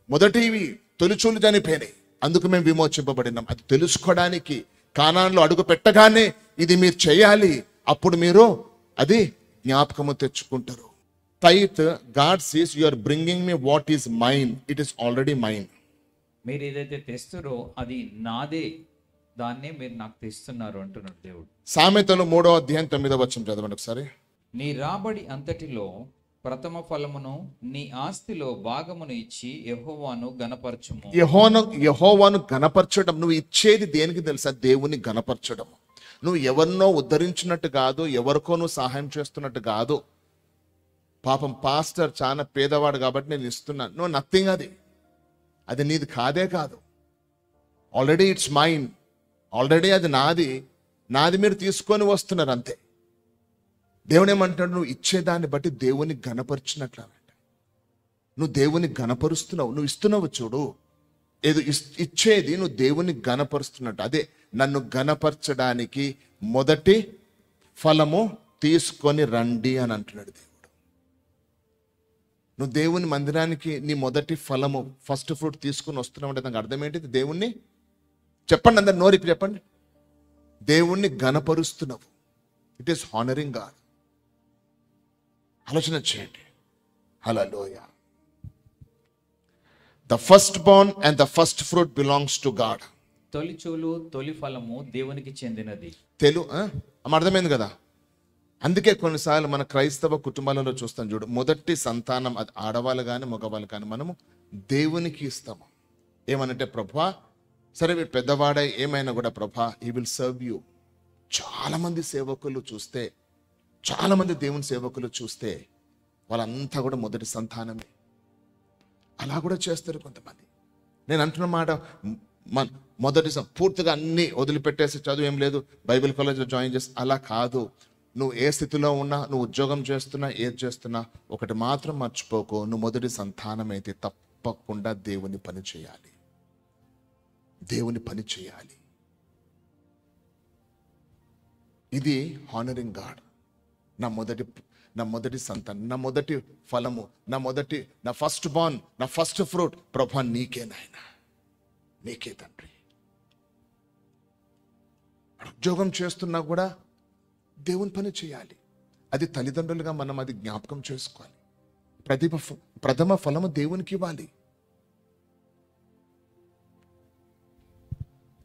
మొదటివి తొలిచూలు చనిపోయినాయి, అందుకు మేము విమోచింపబడినాం. అది తెలుసుకోవడానికి కానాన్లో అడుగు పెట్టగానే ఇది మీరు చేయాలి, అప్పుడు మీరు అది జ్ఞాపకము తెచ్చుకుంటారు. Tithe, God says you are bringing me what is mine. It is already mine. మీరు ఏదైతే తెస్తారో అది నాదే, దాన్నే మీరు నాకు తెస్తున్నారు అంటున్నాడు దేవుడు. సామెతలు 3వ అధ్యాయం 9వ వచనం చదవండి ఒకసారి. నీ రాబడి అంతటిలో ప్రథమ ఫలమును నీ ఆస్తిలో భాగమును ఇచ్చి యెహోవాను గణపరచుము. యెహోవాను గణపరచడం. నువ్వు ఇచ్చేది దేనికి తెలుసా? దేవుని గణపరచడం. నువ్వు ఎవరినో ఉద్ధరించినట్టు కాదు, ఎవరికో నువ్వు సహాయం చేస్తున్నట్టు కాదు. పాపం పాస్టర్ చాలా పేదవాడు కాబట్టి నేను ఇస్తున్నాను, నువ్వు నథింగ్. అది నీది కాదే కాదు. ఆల్రెడీ ఇట్స్ మైన్, ఆల్రెడీ అది నాది మీరు తీసుకొని వస్తున్నారు అంతే. దేవుడు ఏమంటాడు? నువ్వు ఇచ్చేదాన్ని బట్టి దేవుని గణపరిచినట్లు. నువ్వు దేవుని గణపరుస్తున్నావు, నువ్వు ఇస్తున్నావు. చూడు, ఏదో ఇచ్చేది నువ్వు దేవుని గణపరుస్తున్నట్టు. అదే నన్ను గణపరచడానికి మొదటి ఫలము తీసుకొని రండి అని అంటున్నాడు దేవుడు. నువ్వు దేవుని మందిరానికి నీ మొదటి ఫలము, ఫస్ట్ ఫ్రూట్ తీసుకుని వస్తున్నావు అంటే దానికి అర్థం ఏంటి? దేవుణ్ణి చెప్పండి, అందరు నోరిపి చెప్పండి. దేవుణ్ణి గణపరుస్తున్నావు. It is honoring God. ఆలోచన చేయండి. Hallelujah. The first born and the first fruit belongs to God. తొలిచూలు, తొలి ఫలము దేవునికి చెందినది. అర్థమైంది కదా? అందుకే కొన్నిసార్లు మన క్రైస్తవ కుటుంబాలలో చూస్తాం చూడు, మొదటి సంతానం, అది ఆడవాళ్ళు కానీ మగవాళ్ళు కానీ, మనము దేవునికి ఇస్తాము. ఏమనంటే, ప్రభా సరే వీడు పెద్దవాడై ఏమైనా కూడా ప్రభా హీ విల్ సర్వ్ యూ. చాలామంది సేవకులు చూస్తే, చాలామంది దేవుని సేవకులు చూస్తే వాళ్ళంతా కూడా మొదటి సంతానమే. అలా కూడా చేస్తారు కొంతమంది. నేను అంటున్న మాట, మొదటి పూర్తిగా అన్ని వదిలిపెట్టేసి చదువు ఏం లేదు, బైబిల్ కాలేజ్లో జాయిన్ చేసి అలా కాదు. నువ్వు ఏ స్థితిలో ఉన్నా, నువ్వు ఉద్యోగం చేస్తున్నా, ఏది చేస్తున్నా, ఒకటి మాత్రం మర్చిపోకు, నువ్వు మొదటి సంతానం అయితే తప్పకుండా దేవుని పని చేయాలి. దేవుని పని చేయాలి. ఇది హానరింగ్ గాడ్. నా మొదటి సంతానం, నా మొదటి ఫలము, నా ఫస్ట్ బార్న్, నా ఫస్ట్ ఫ్రూట్ ప్రభా నీకే నాయన, నీకే తండ్రి. ఉద్యోగం చేస్తున్నా కూడా దేవుని పని చేయాలి. అది తల్లిదండ్రులుగా మనం అది జ్ఞాపకం చేసుకోవాలి. ప్రథమ ఫలము దేవునికి ఇవ్వాలి.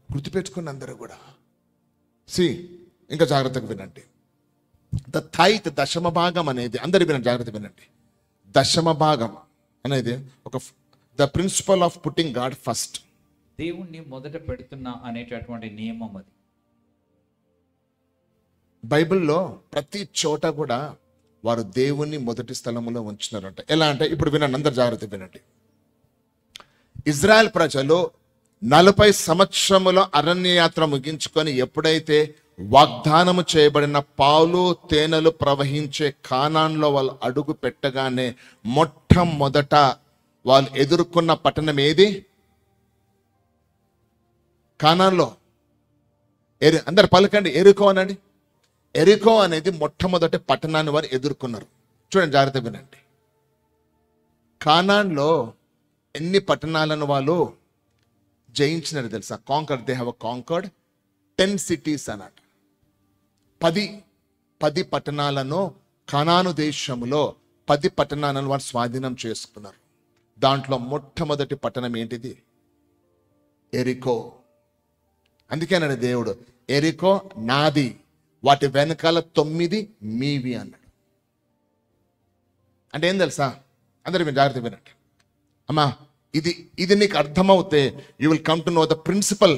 గుర్తుపెట్టుకుని అందరూ కూడా ఇంకా జాగ్రత్తగా వినండి. ద థైత్, దశమ భాగం అనేది, అందరు వినండి, జాగ్రత్త వినండి. దశమ భాగం అనేది the principle of putting God first. దేవుణ్ణి మొదట పెడుతున్నా అనేటటువంటి నియమం అది. బైబిల్లో ప్రతి చోట కూడా వారు దేవుణ్ణి మొదటి స్థలంలో ఉంచినారంట. ఎలా అంటే, ఇప్పుడు వినండి, అందరు జాగ్రత్త వినండి. ఇజ్రాయెల్ ప్రజలు 40 సంవత్సరముల అరణ్యయాత్ర ముగించుకొని ఎప్పుడైతే వాగ్దానము చేయబడిన పాలు తేనెలు ప్రవహించే కానాన్లో వాళ్ళు అడుగు పెట్టగానే మొట్టమొదట వాళ్ళు ఎదుర్కొన్న పట్టణం ఏది? కానాన్లో అందరు పలకండి, ఎరికో అనండి. ఎరికో అనేది మొట్టమొదటి పట్టణాన్ని వారు ఎదుర్కొన్నారు. చూడండి, జాగ్రత్త వినండి. కానాన్లో ఎన్ని పట్టణాలను వాళ్ళు జయించినారు తెలుసా? దే హ్యావ్ కాంకర్డ్ 10 cities అన్నట్టు. 10 10 పట్టణాలను కనాను దేశంలో 10 పట్టణాలను వారు స్వాధీనం చేసుకున్నారు. దాంట్లో మొట్టమొదటి పట్టణం ఏంటిది? ఎరికో. అందుకేనాడు దేవుడు ఎరికో నాది, వాటి వెనకాల 9 మీవి అన్నాడు. అంటే ఏం తెలుసా? అందరూ మీరు జాగ్రత్త వినండి అమ్మా. ఇది నీకు అర్థమవుతే you will come to know the principle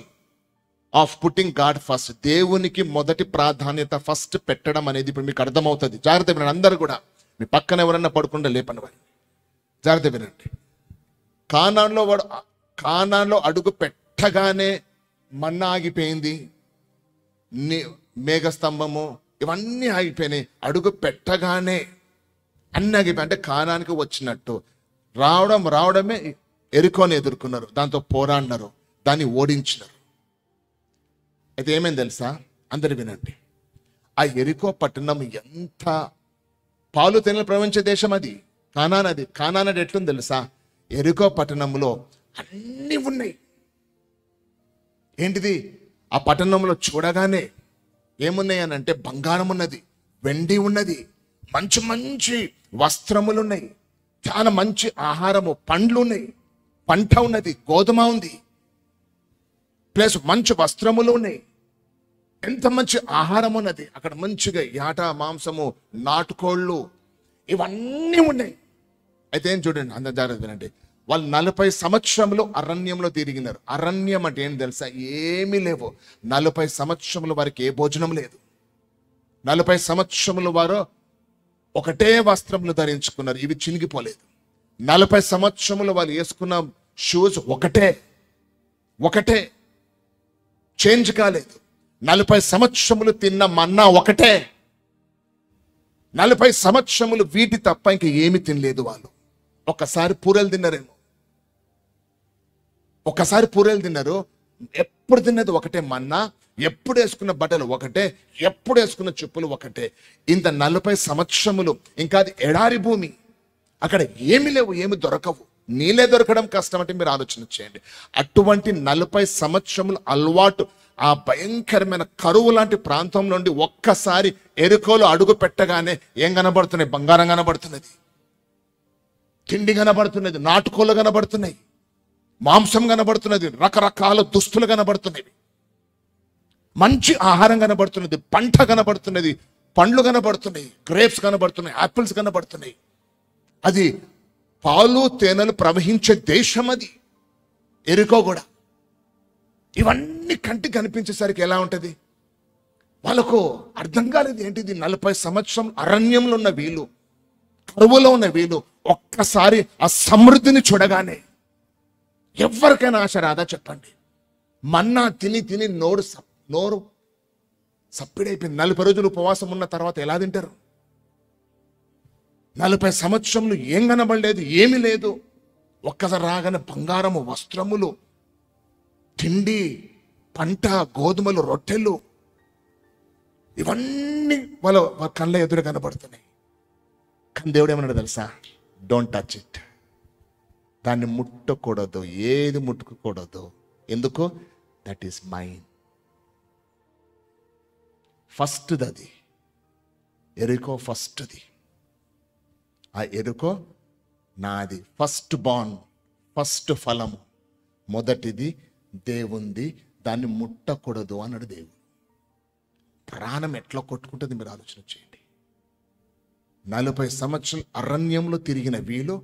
of putting God first. దేవునికి మొదటి ప్రాధాన్యత ఫస్ట్ పెట్టడం అనేది ఇప్పుడు మీకు అర్థమవుతుంది. జాగ్రత్త వినండి అందరూ కూడా. మీ పక్కన ఎవరన్నా పడుకుంటే లేపని వారు జాగ్రత్త వినండి. కానాన్లో అడుగు పెట్టగానే మన్నా ఆగిపోయింది, మేఘస్తంభము ఇవన్నీ ఆగిపోయినాయి. అడుగు పెట్టగానే అన్నీ ఆగిపోయి, అంటే కానానికి వచ్చినట్టు రావడమే ఎరికోని ఎదుర్కొన్నారు, దాంతో పోరాడినారు, దాన్ని ఓడించినారు. అయితే ఏమైంది తెలుసా? అందరు వినండి. ఆ ఎరికో పట్టణం ఎంత పాలు తేనెలు ప్రవహించే దేశం అది, కానాన్. అది కానాన్ అది ఎట్లుంది తెలుసా? ఎరికో పట్టణంలో అన్నీ ఉన్నాయి. ఏంటిది? ఆ పట్టణంలో చూడగానే ఏమున్నాయి అని అంటే బంగారం ఉన్నది, వెండి ఉన్నది, మంచి మంచి వస్త్రములు ఉన్నాయి, చాలా మంచి ఆహారము, పండ్లు ఉన్నాయి, పంట ఉన్నది, గోధుమ ఉంది, ప్లస్ మంచి వస్త్రములు ఉన్నాయి, ఎంత మంచి ఆహారం ఉన్నది అక్కడ. మంచిగా యాట మాంసము, నాటుకోళ్ళు ఇవన్నీ ఉన్నాయి. అయితే ఏం చూడండి, అందరు జాగ్రత్త వినండి. వాళ్ళు 40 సంవత్సరములు అరణ్యంలో తిరిగినారు. అరణ్యం అంటే ఏం తెలుసా? ఏమీ లేవు. 40 సంవత్సరములు వారికి ఏ భోజనం లేదు. 40 సంవత్సరములు వారు ఒకటే వస్త్రములు ధరించుకున్నారు, ఇవి చినిగిపోలేదు. 40 సంవత్సరములు వాళ్ళు వేసుకున్న షూస్ ఒకటే చేంజ్ కాలేదు. 40 సంవత్సరములు తిన్న మన్నా ఒకటే. 40 సంవత్సరములు వీటి తప్ప ఇంక ఏమి తినలేదు వాళ్ళు. ఒక్కసారి పూరలు తిన్నారేమో, ఎప్పుడు తిన్నది ఒకటే మన్నా, ఎప్పుడు వేసుకున్న బట్టలు ఒకటే, ఎప్పుడు వేసుకున్న చెప్పులు ఒకటే. ఇంత 40 సంవత్సరములు ఇంకా అది ఎడారి భూమి, అక్కడ ఏమి లేవు, ఏమి దొరకవు, నీళ్ళే దొరకడం కష్టం. అంటే మీరు ఆలోచన చేయండి. అటువంటి 40 సంవత్సరములు అలవాటు ఆ భయంకరమైన కరువు లాంటి ప్రాంతం నుండి ఒక్కసారి ఎరుకోలు అడుగు పెట్టగానే ఏం కనబడుతున్నాయి? బంగారం కనబడుతున్నది, తిండి కనబడుతున్నది, నాటుకోళ్ళు కనబడుతున్నాయి, మాంసం కనబడుతున్నది, రకరకాల దుస్తులు కనబడుతున్నవి, మంచి ఆహారం కనబడుతున్నది, పంట కనబడుతున్నది, పండ్లు కనబడుతున్నాయి, గ్రేప్స్ కనబడుతున్నాయి, యాపిల్స్ కనబడుతున్నాయి. అది పాలు తేనెలు ప్రవహించే దేశం అది ఎరికో కూడా. ఇవన్నీ కంటికి కనిపించేసరికి ఎలా ఉంటుంది? వాళ్ళకు అర్థం కాలేదు. ఏంటిది? 40 సంవత్సరం అరణ్యంలో ఉన్న వీళ్ళు, కరువులో ఉన్న వీళ్ళు ఒక్కసారి ఆ సమృద్ధిని చూడగానే ఎవరికైనా ఆశ రాదా చెప్పండి? మన్నా తిని తిని నోరు సప్పిడైపోయింది. 40 రోజులు ఉపవాసం ఉన్న తర్వాత ఎలా తింటారు? 40 సంవత్సరములు ఏం కనబడలేదు, ఏమీ లేదు. ఒక్కసారి రాగానే బంగారము, వస్త్రములు, తిండి, పంట, గోధుమలు, రొట్టెలు ఇవన్నీ వాళ్ళ కళ్ళ ఎదురు కనబడుతున్నాయి. కానీ దేవుడు ఏమన్నాడు తెలుసా? Don't touch it. దాన్ని ముట్టకూడదు, ఏది ముట్టుకోకూడదు. ఎందుకు? That is mine. ఫస్ట్ది అది, ఎరికో ఫస్ట్ది. ఆ ఎరుకో నాది, ఫస్ట్ బాన్, ఫస్ట్ ఫలము, మొదటిది దేవుంది, దాన్ని ముట్టకూడదు అన్నాడు దేవుడు. ప్రాణం ఎట్లా కొట్టుకుంటుంది మీరు ఆలోచన చేయండి. 40 సంవత్సరాలు అరణ్యంలో తిరిగిన వీళ్ళు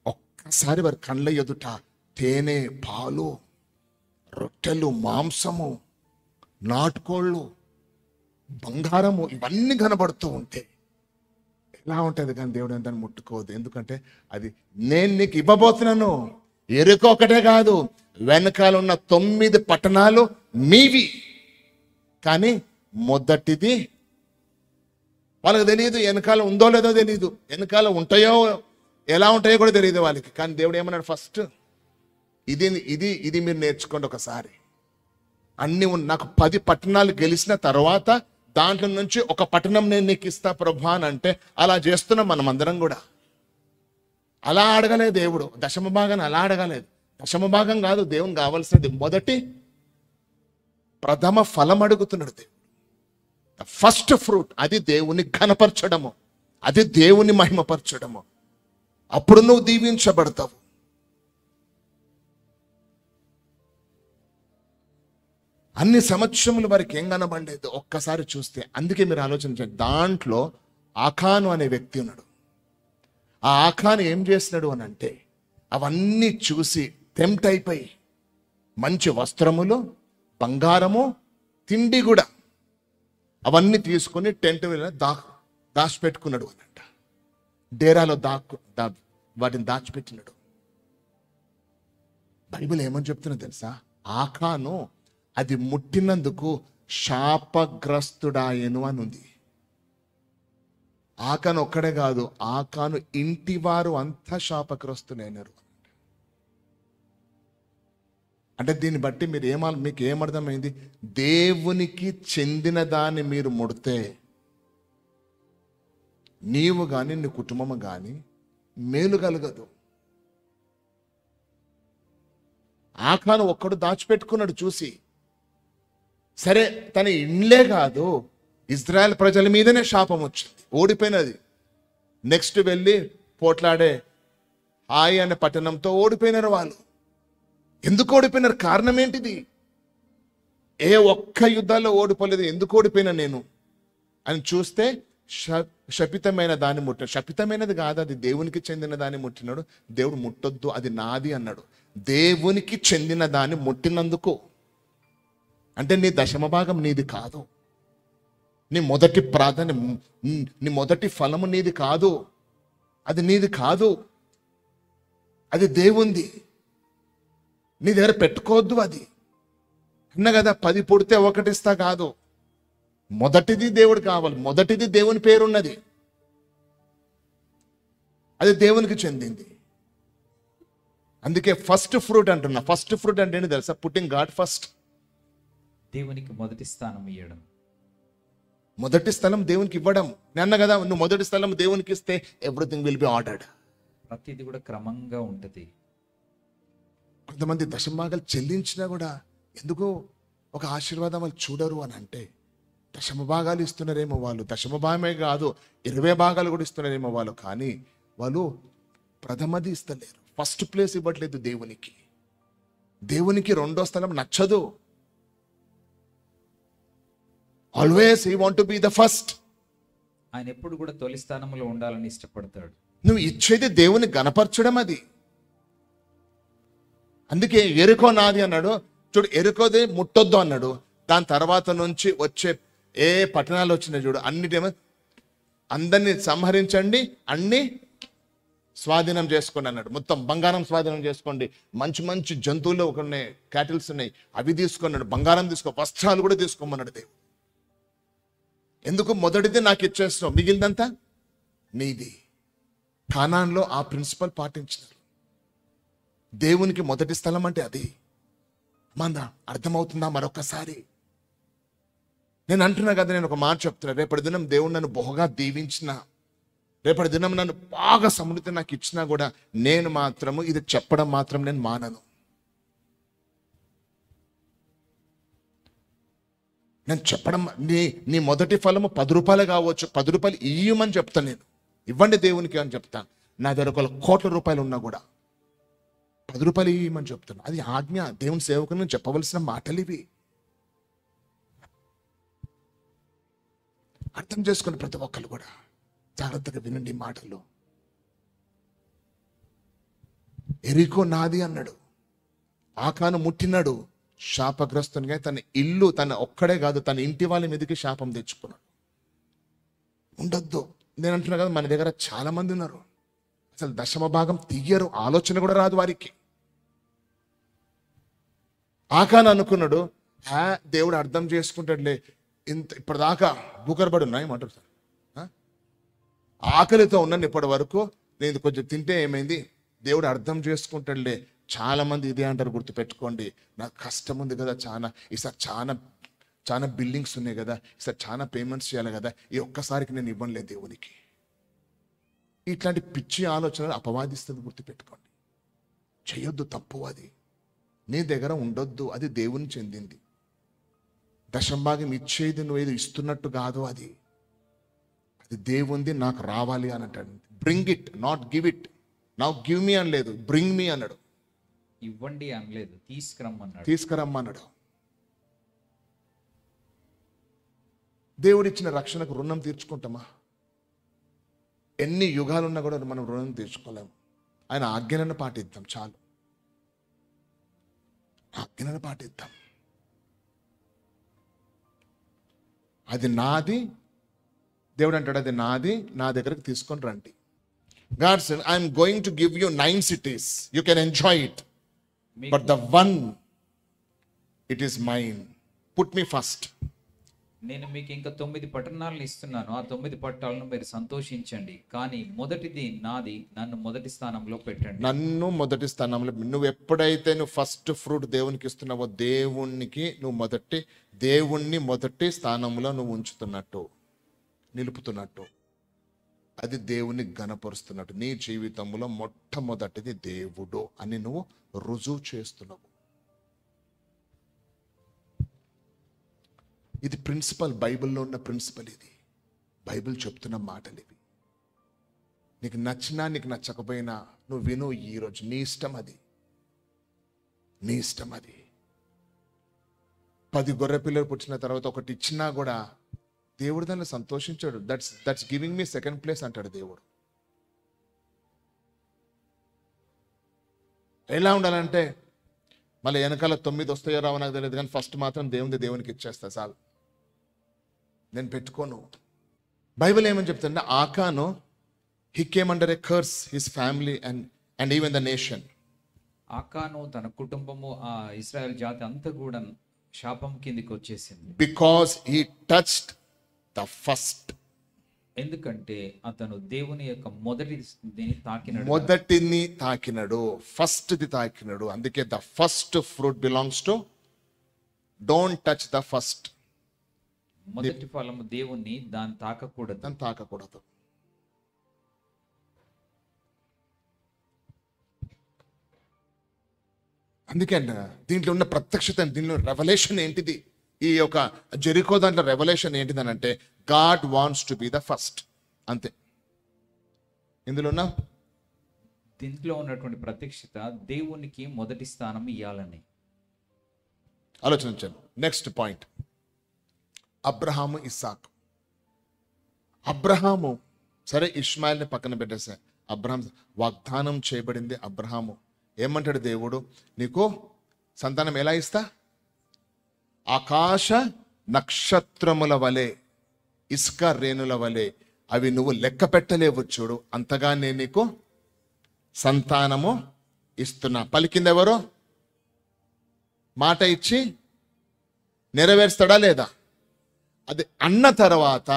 ఒక్కసారి వారి కళ్ళ ఎదుట తేనె, పాలు, రొట్టెలు, మాంసము, నాటుకోళ్ళు, బంగారము ఇవన్నీ కనబడుతూ ఉంటే ఎలా ఉంటుంది? కానీ దేవుడు దాన్ని ముట్టుకోవద్దు. ఎందుకంటే అది నేను నీకు ఇవ్వబోతున్నాను. ఎరుక ఒకటే కాదు, వెనకాల ఉన్న 9 పట్టణాలు మీవి. కానీ మొదటిది వాళ్ళకి తెలియదు. వెనకాల ఉందో లేదో తెలియదు, వెనకాల ఉంటాయో ఎలా ఉంటాయో కూడా తెలియదు వాళ్ళకి. కానీ దేవుడు ఏమన్నాడు? ఫస్ట్ ఇది ఇది ఇది మీరు నేర్చుకోండి ఒకసారి. అన్ని నాకు 10 పట్టణాలు గెలిచిన తర్వాత దాంట్లో నుంచి ఒక పట్టణం నేను నీకు ఇస్తా ప్రభా అని అంటే అలా చేస్తున్నాం మనం అందరం కూడా. అలా అడగలేదు దేవుడు, దశమ భాగాన్ని అలా అడగలేదు. దశమ భాగం కాదు దేవుని కావాల్సినది, మొదటి ప్రథమ ఫలం అడుగుతున్నాడు దేవుడు. ఫస్ట్ ఫ్రూట్ అది దేవుని ఘనపరచడము, అది దేవుని మహిమపరచడము. అప్పుడు నువ్వు దీవించబడతావు. అన్ని సంవత్సరముల వరకు ఏం కనబడలేదు, ఒక్కసారి చూస్తే. అందుకే మీరు ఆలోచించండి, దాంట్లో ఆకాను అనే వ్యక్తి ఉన్నాడు. ఆ ఆకాను ఏం చేసినాడు అని అంటే, అవన్నీ చూసి టెంప్ట్ అయిపోయి మంచి వస్త్రములు, బంగారము, తిండి కూడా అవన్నీ తీసుకొని టెంట్ దాచిపెట్టుకున్నాడు అనంట. డేరాలో వాటిని దాచిపెట్టినాడు. బైబిల్ ఏమని చెప్తున్నా తెలుసా? ఆకాను అది ముట్టినందుకు శాపగ్రస్తుడాయను అని ఉంది. ఆకాను ఒక్కడే కాదు, ఆకాను ఇంటి వారు అంతా శాపగ్రస్తులైనారు. అంటే దీన్ని బట్టి మీకు ఏమర్థమైంది? దేవునికి చెందిన దాన్ని మీరు ముడితే నీవు కానీ నీ కుటుంబం కానీ మేలు కలగదు. ఆకాను ఒక్కడు దాచిపెట్టుకున్నాడు చూసి. సరే, తన ఇండ్లే కాదు, ఇజ్రాయెల్ ప్రజల మీదనే శాపం వచ్చింది, ఓడిపోయినది. నెక్స్ట్ వెళ్ళి పోట్లాడే హాయ్ అనే పట్టణంతో ఓడిపోయినారు వాళ్ళు. ఎందుకు ఓడిపోయినారు? కారణం ఏంటిది? ఏ ఒక్క యుద్ధాల్లో ఓడిపోలేదు. ఎందుకు ఓడిపోయినా నేను అని చూస్తే శపితమైన దాన్ని ముట్టాడు. శపితమైనది కాదు, అది దేవునికి చెందిన దాన్ని ముట్టినాడు. దేవుడు ముట్టొద్దు, అది నాది అన్నాడు. దేవునికి చెందిన దాన్ని ముట్టినందుకు అంటే నీ దశమ భాగం నీది కాదు, నీ మొదటి ప్రాధాన్యం, నీ మొదటి ఫలము నీది కాదు, అది నీది కాదు, అది దేవుంది. నీ దగ్గర పెట్టుకోవద్దు. అది అన్న కదా, 10 పుడితే 1 ఇస్తా కాదు, మొదటిది దేవుడు కావాలి. మొదటిది దేవుని పేరున్నది, అది దేవునికి చెందింది. అందుకే ఫస్ట్ ఫ్రూట్ అంటున్నా. ఫస్ట్ ఫ్రూట్ అంటే ఏంటి తెలుసా? Putting God first. దేవునికి మొదటి స్థానం ఇవ్వడం. మొదటి స్థలం దేవునికి ఇవ్వడం. నేను అన్న కదా, నువ్వు మొదటి స్థలం దేవునికి ఇస్తే ఎవ్రీథింగ్ విల్ బి ఆర్డర్డ్. ప్రతిది కూడా క్రమంగా ఉంటుంది. కొంతమంది దశమభాగాలు చెల్లించినా కూడా ఎందుకు ఒక ఆశీర్వాదం వాళ్ళు చూడరు అని అంటే, దశమ భాగాలు ఇస్తున్నారేమో వాళ్ళు, దశమ భాగమే కాదు 20 భాగాలు కూడా ఇస్తున్నారేమో వాళ్ళు, కానీ వాళ్ళు ప్రథమది ఇస్తలేరు, ఫస్ట్ ప్లేస్ ఇవ్వట్లేదు దేవునికి. దేవునికి రెండో స్థలం నచ్చదు. Always he want to be the first. ఆయన ఎప్పుడు కూడా తొలి స్థానంలో ఉండాలని ఇష్టపడతాడు. నువ్వు ఇచ్చేది దేవుని గణపరచడం అది. అందుకే ఎరుకో నాది అన్నాడు. చూడు, ఎరుకోది ముట్టొద్దు అన్నాడు. దాని తర్వాత నుంచి వచ్చే ఏ పట్టణాలు వచ్చినాయి చూడు, అన్నిటేమో అందరినీ సంహరించండి, అన్ని స్వాధీనం చేసుకోండి అన్నాడు. మొత్తం బంగారం స్వాధీనం చేసుకోండి, మంచి మంచి జంతువులు ఉన్నాయి, క్యాటిల్స్ ఉన్నాయి, అవి తీసుకున్నాడు. బంగారం తీసుకో, వస్త్రాలు కూడా తీసుకోమన్నాడు దేవుడు. ఎందుకు? మొదటిది నాకు ఇచ్చేస్తావు, మిగిలినంతా నీది. కానాన్లో ఆ ప్రిన్సిపల్ పాటించినారు. దేవునికి మొదటి స్థలం అంటే అది. మందా అర్థమవుతుందా? మరొకసారి నేను అంటున్నా కదా, నేను ఒక మాట చెప్తున్నా. రేపటి దినం దేవుడు నన్ను బహుగా దీవించిన, రేపటి దినం నన్ను బాగా సమృద్ధి నాకు ఇచ్చినా కూడా నేను మాత్రము ఇది చెప్పడం మాత్రం నేను మానను. నేను చెప్పడం, నీ మొదటి ఫలము 10 రూపాయలు కావచ్చు, 10 రూపాయలు ఇయ్యమని చెప్తాను. నేను ఇవ్వండి దేవునికి అని చెప్తాను. నా దగ్గర 1 కోట్ల రూపాయలు ఉన్నా కూడా 10 రూపాయలు ఇవ్వమని చెప్తాను. అది ఆజ్ఞ. దేవుని సేవకుని చెప్పవలసిన మాటలు ఇవి. అర్థం చేసుకుని ప్రతి ఒక్కరు కూడా జాగ్రత్తగా వినండి మాటలు. ఎరికో నాది అన్నాడు. ఆకాను ముట్టినాడు, శాపగ్రస్తునిగా తన ఇల్లు, తన ఒక్కడే కాదు తన ఇంటి వాళ్ళ మీదకి శాపం తెచ్చుకున్నాడు. ఉండొద్దు. నేను అంటున్నా కదా, మన దగ్గర చాలా మంది ఉన్నారు అసలు దశమ భాగం తీయరు, ఆలోచన కూడా రాదు వారికి. ఆకాను అనుకున్నాడు, దేవుడు అర్థం చేసుకుంటాడులే, ఇప్పటిదాకా భూకరబడి ఉన్నాయి ఏమంటారు సార్, ఆకలితో ఉన్నాను ఇప్పటి వరకు, నేను కొంచెం తింటే ఏమైంది, దేవుడు అర్థం చేసుకుంటాడులే. చాలా మంది ఇదే అంటారు, గుర్తుపెట్టుకోండి. నాకు కష్టం ఉంది కదా, ఈసారి చాలా బిల్డింగ్స్ ఉన్నాయి కదా, ఈసారి చాలా పేమెంట్స్ చేయాలి కదా, ఈ ఒక్కసారికి నేను ఇవ్వనులే దేవునికి. ఇట్లాంటి పిచ్చి ఆలోచనలు అపవాదిస్తుంది, గుర్తుపెట్టుకోండి. చేయొద్దు, తప్పు. అది నీ దగ్గర ఉండొద్దు, అది దేవుని చెందింది. దశంభాగం ఇచ్చేది నువ్వేదో ఇస్తున్నట్టు కాదు, అది దేవుంది, నాకు రావాలి అని అంటాడు. Bring it, not give it. నాకు గివ్ మీ అని లేదు, బ్రింగ్ మీ అన్నాడు. ఇవ్వండి అనలేదు, తీసుకురమ్మన్నాడు. తీసుకురమ్మన్నాడు. దేవుడిచ్చిన రక్షణకు రుణం తీర్చుకుంటామా? ఎన్ని యుగాలున్నా కూడా మనం రుణం తీర్చుకోలేము. ఆయన ఆజ్ఞలను పాటిద్దాం చాలు, ఆజ్ఞలను పాటిద్దాం. అది నాది, దేవుడు అంటాడు అది నాది, నా దగ్గరకు తీసుకొని రండి. God said, I'm going to give you 9 cities. You can enjoy it. But the one, it is mine. Put me first. నేను మీకు ఇంకా 9 పట్టణాలను ఇస్తున్నాను, ఆ 9 పట్టణాలను మీరు సంతోషించండి, కానీ మొదటిది నాది, నన్ను మొదటి స్థానంలో పెట్టండి. నన్ను మొదటి స్థానంలో. నువ్వు ఎప్పుడైతే నువ్వు ఫస్ట్ ఫ్రూట్ దేవునికి ఇస్తున్నావో, దేవుణ్ణి మొదటి స్థానంలో నువ్వు ఉంచుతున్నట్టు, నిలుపుతున్నట్టు, అది దేవుని ఘనపరుస్తున్నట్టు. నీ జీవితంలో మొట్టమొదటిది దేవుడు అని నువ్వు రుజువు చేస్తున్నావు. ఇది ప్రిన్సిపల్, బైబిల్లో ఉన్న ప్రిన్సిపల్. ఇది బైబిల్ చెప్తున్న మాటలు ఇవి. నీకు నచ్చినా నీకు నచ్చకపోయినా నువ్వు విను ఈరోజు. నీ ఇష్టం అది, నీ ఇష్టం అది. 10 గొర్రె పిల్లలు పుట్టిన తర్వాత ఒకటి ఇచ్చినా కూడా దేవుడు దాన్ని సంతోషించాడు. That's giving me second place అంటాడు దేవుడు. ఎలా ఉండాలంటే, మళ్ళీ వెనకాల 9 వస్తాయో రావో నాకు తెలియదు, కానీ ఫస్ట్ మాత్రం దేవునికి ఇచ్చేస్తా చాలు, నేను పెట్టుకోను. బైబిల్ ఏమని చెప్తుంటే, ఆకాను he came under a curse, his family and even the nation. ఆకాను తన కుటుంబము, ఆ ఇశ్రాయేల్ జాతి అంతా కూడా శాపం కిందికి వచ్చేసింది. Because he touched the first. ఎందుకంటే అతను దేవుని యొక్క మొదటిని తాకినాడు, ఫస్ట్ది తాకినాడు. అందుకే the first fruit belongs to, don't touch the first. మొదటి ఫలము దేవుణ్ణి, దాన్ని తాకకూడదు. అందుకే దీంట్లో ఉన్న ప్రత్యక్షత, దీనిలో రెవల్యూషన్ ఏంటిది? ఈ యొక్క జెరికో దాంట్లో రెవల్యూషన్ ఏంటిదని అంటే, God wants to be the first. అంతే. దీంట్లో ఉన్నటువంటి ప్రత్యక్షత దేవునికి మొదటి స్థానం ఇవ్వాలని ఆలోచించాను. నెక్స్ట్ పాయింట్, అబ్రహాము, ఇస్సాకు. అబ్రహాము సరే, ఇష్మాయిల్ని పక్కన పెట్టేసా. అబ్రహాం వాగ్దానం చేయబడింది. అబ్రహాము ఏమంటాడు దేవుడు, నీకు సంతానం ఎలా ఇస్తా? ఆకాశ నక్షత్రముల వలె, ఇసుక రేణుల వలె, అవి నువ్వు లెక్క పెట్టలేవు చూడు, అంతగా నేను నీకు సంతానము ఇస్తున్నా. పలికింది ఎవరు? మాట ఇచ్చి నెరవేర్స్తాడా లేదా? అది అన్న తర్వాత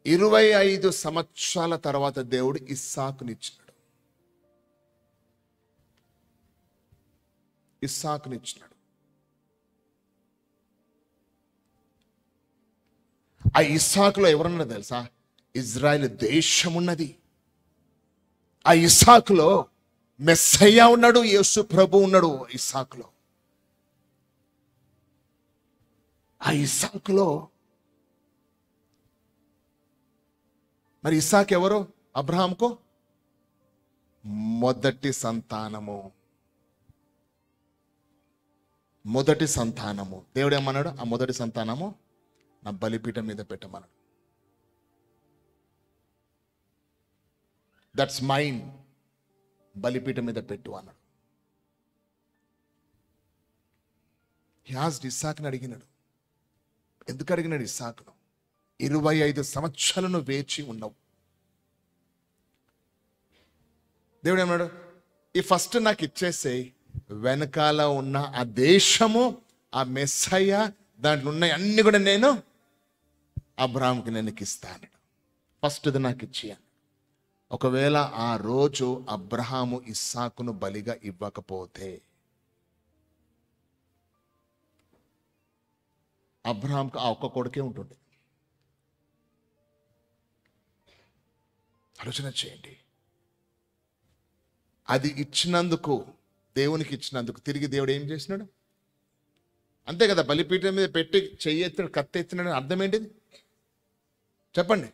25 సంవత్సరాల తర్వాత దేవుడు ఇస్సాకునిచ్చినాడు. ఆ ఇస్సాకులో ఎవరన్నా తెలుసా? ఇజ్రాయెల్ దేశం ఉన్నది. ఆ ఇస్సాకులో మెస్సయ్య ఉన్నాడు, యేసు ప్రభు ఉన్నాడు. ఇస్సాకులో, ఆ ఇస్సాకులో మరి ఇస్సాకు ఎవరు? అబ్రహాంకు మొదటి సంతానము. దేవుడు ఏమన్నాడు? ఆ మొదటి సంతానము నా బలిపీఠం మీద పెట్టమన్నాడు. దట్స్ మైన్, బలిపీఠం మీద పెట్టు అన్నాడు. ఇస్సాకుని అడిగినాడు. ఎందుకు అడిగినాడు ఇస్సాకును? 25 సంవత్సరాలను వేచి ఉన్నావు. దేవుడు ఏమన్నాడు? ఈ ఫస్ట్ నాకు ఇచ్చేసేయి, వెనకాల ఉన్న ఆ దేశము, ఆ మెస్సయ్య, దాంట్లో ఉన్న అన్ని కూడా నేను అబ్రహాంకి నేను ఇస్తాను. ఫస్ట్ది నాకు ఇచ్చేయాను. ఒకవేళ ఆ రోజు అబ్రహాము ఇస్సాకును బలిగా ఇవ్వకపోతే, అబ్రహాంకు ఆ ఒక్క కొడుకే ఉంటుంది. ఆలోచన చేయండి. అది ఇచ్చినందుకు, దేవునికి ఇచ్చినందుకు తిరిగి దేవుడు ఏం చేసినాడు? అంతే కదా, బలిపీఠం మీద పెట్టి చెయ్యి ఎత్తిన కత్తి ఎత్తిన అర్థం ఏంటిది చెప్పండి.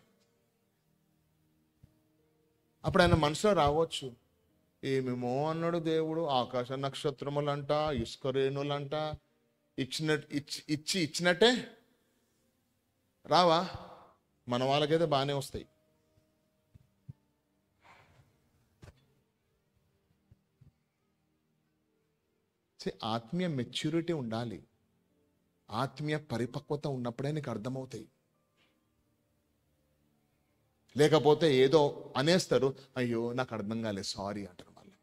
అప్పుడు ఆయన మనసులో రావచ్చు, ఏమేమో అన్నాడు దేవుడు, ఆకాశ నక్షత్రములంట, ఇసుక రేణులంట, ఇచ్చినట్టే రావా? మన వాళ్ళకైతే బాగానే వస్తాయి. ఆత్మీయ మెచ్యూరిటీ ఉండాలి, ఆత్మీయ పరిపక్వత ఉన్నప్పుడే నీకు అర్థమవుతాయి. లేకపోతే ఏదో అనేస్తారు, అయ్యో నాకు అర్థం కాలేదు సారీ అంటారు వాళ్ళు.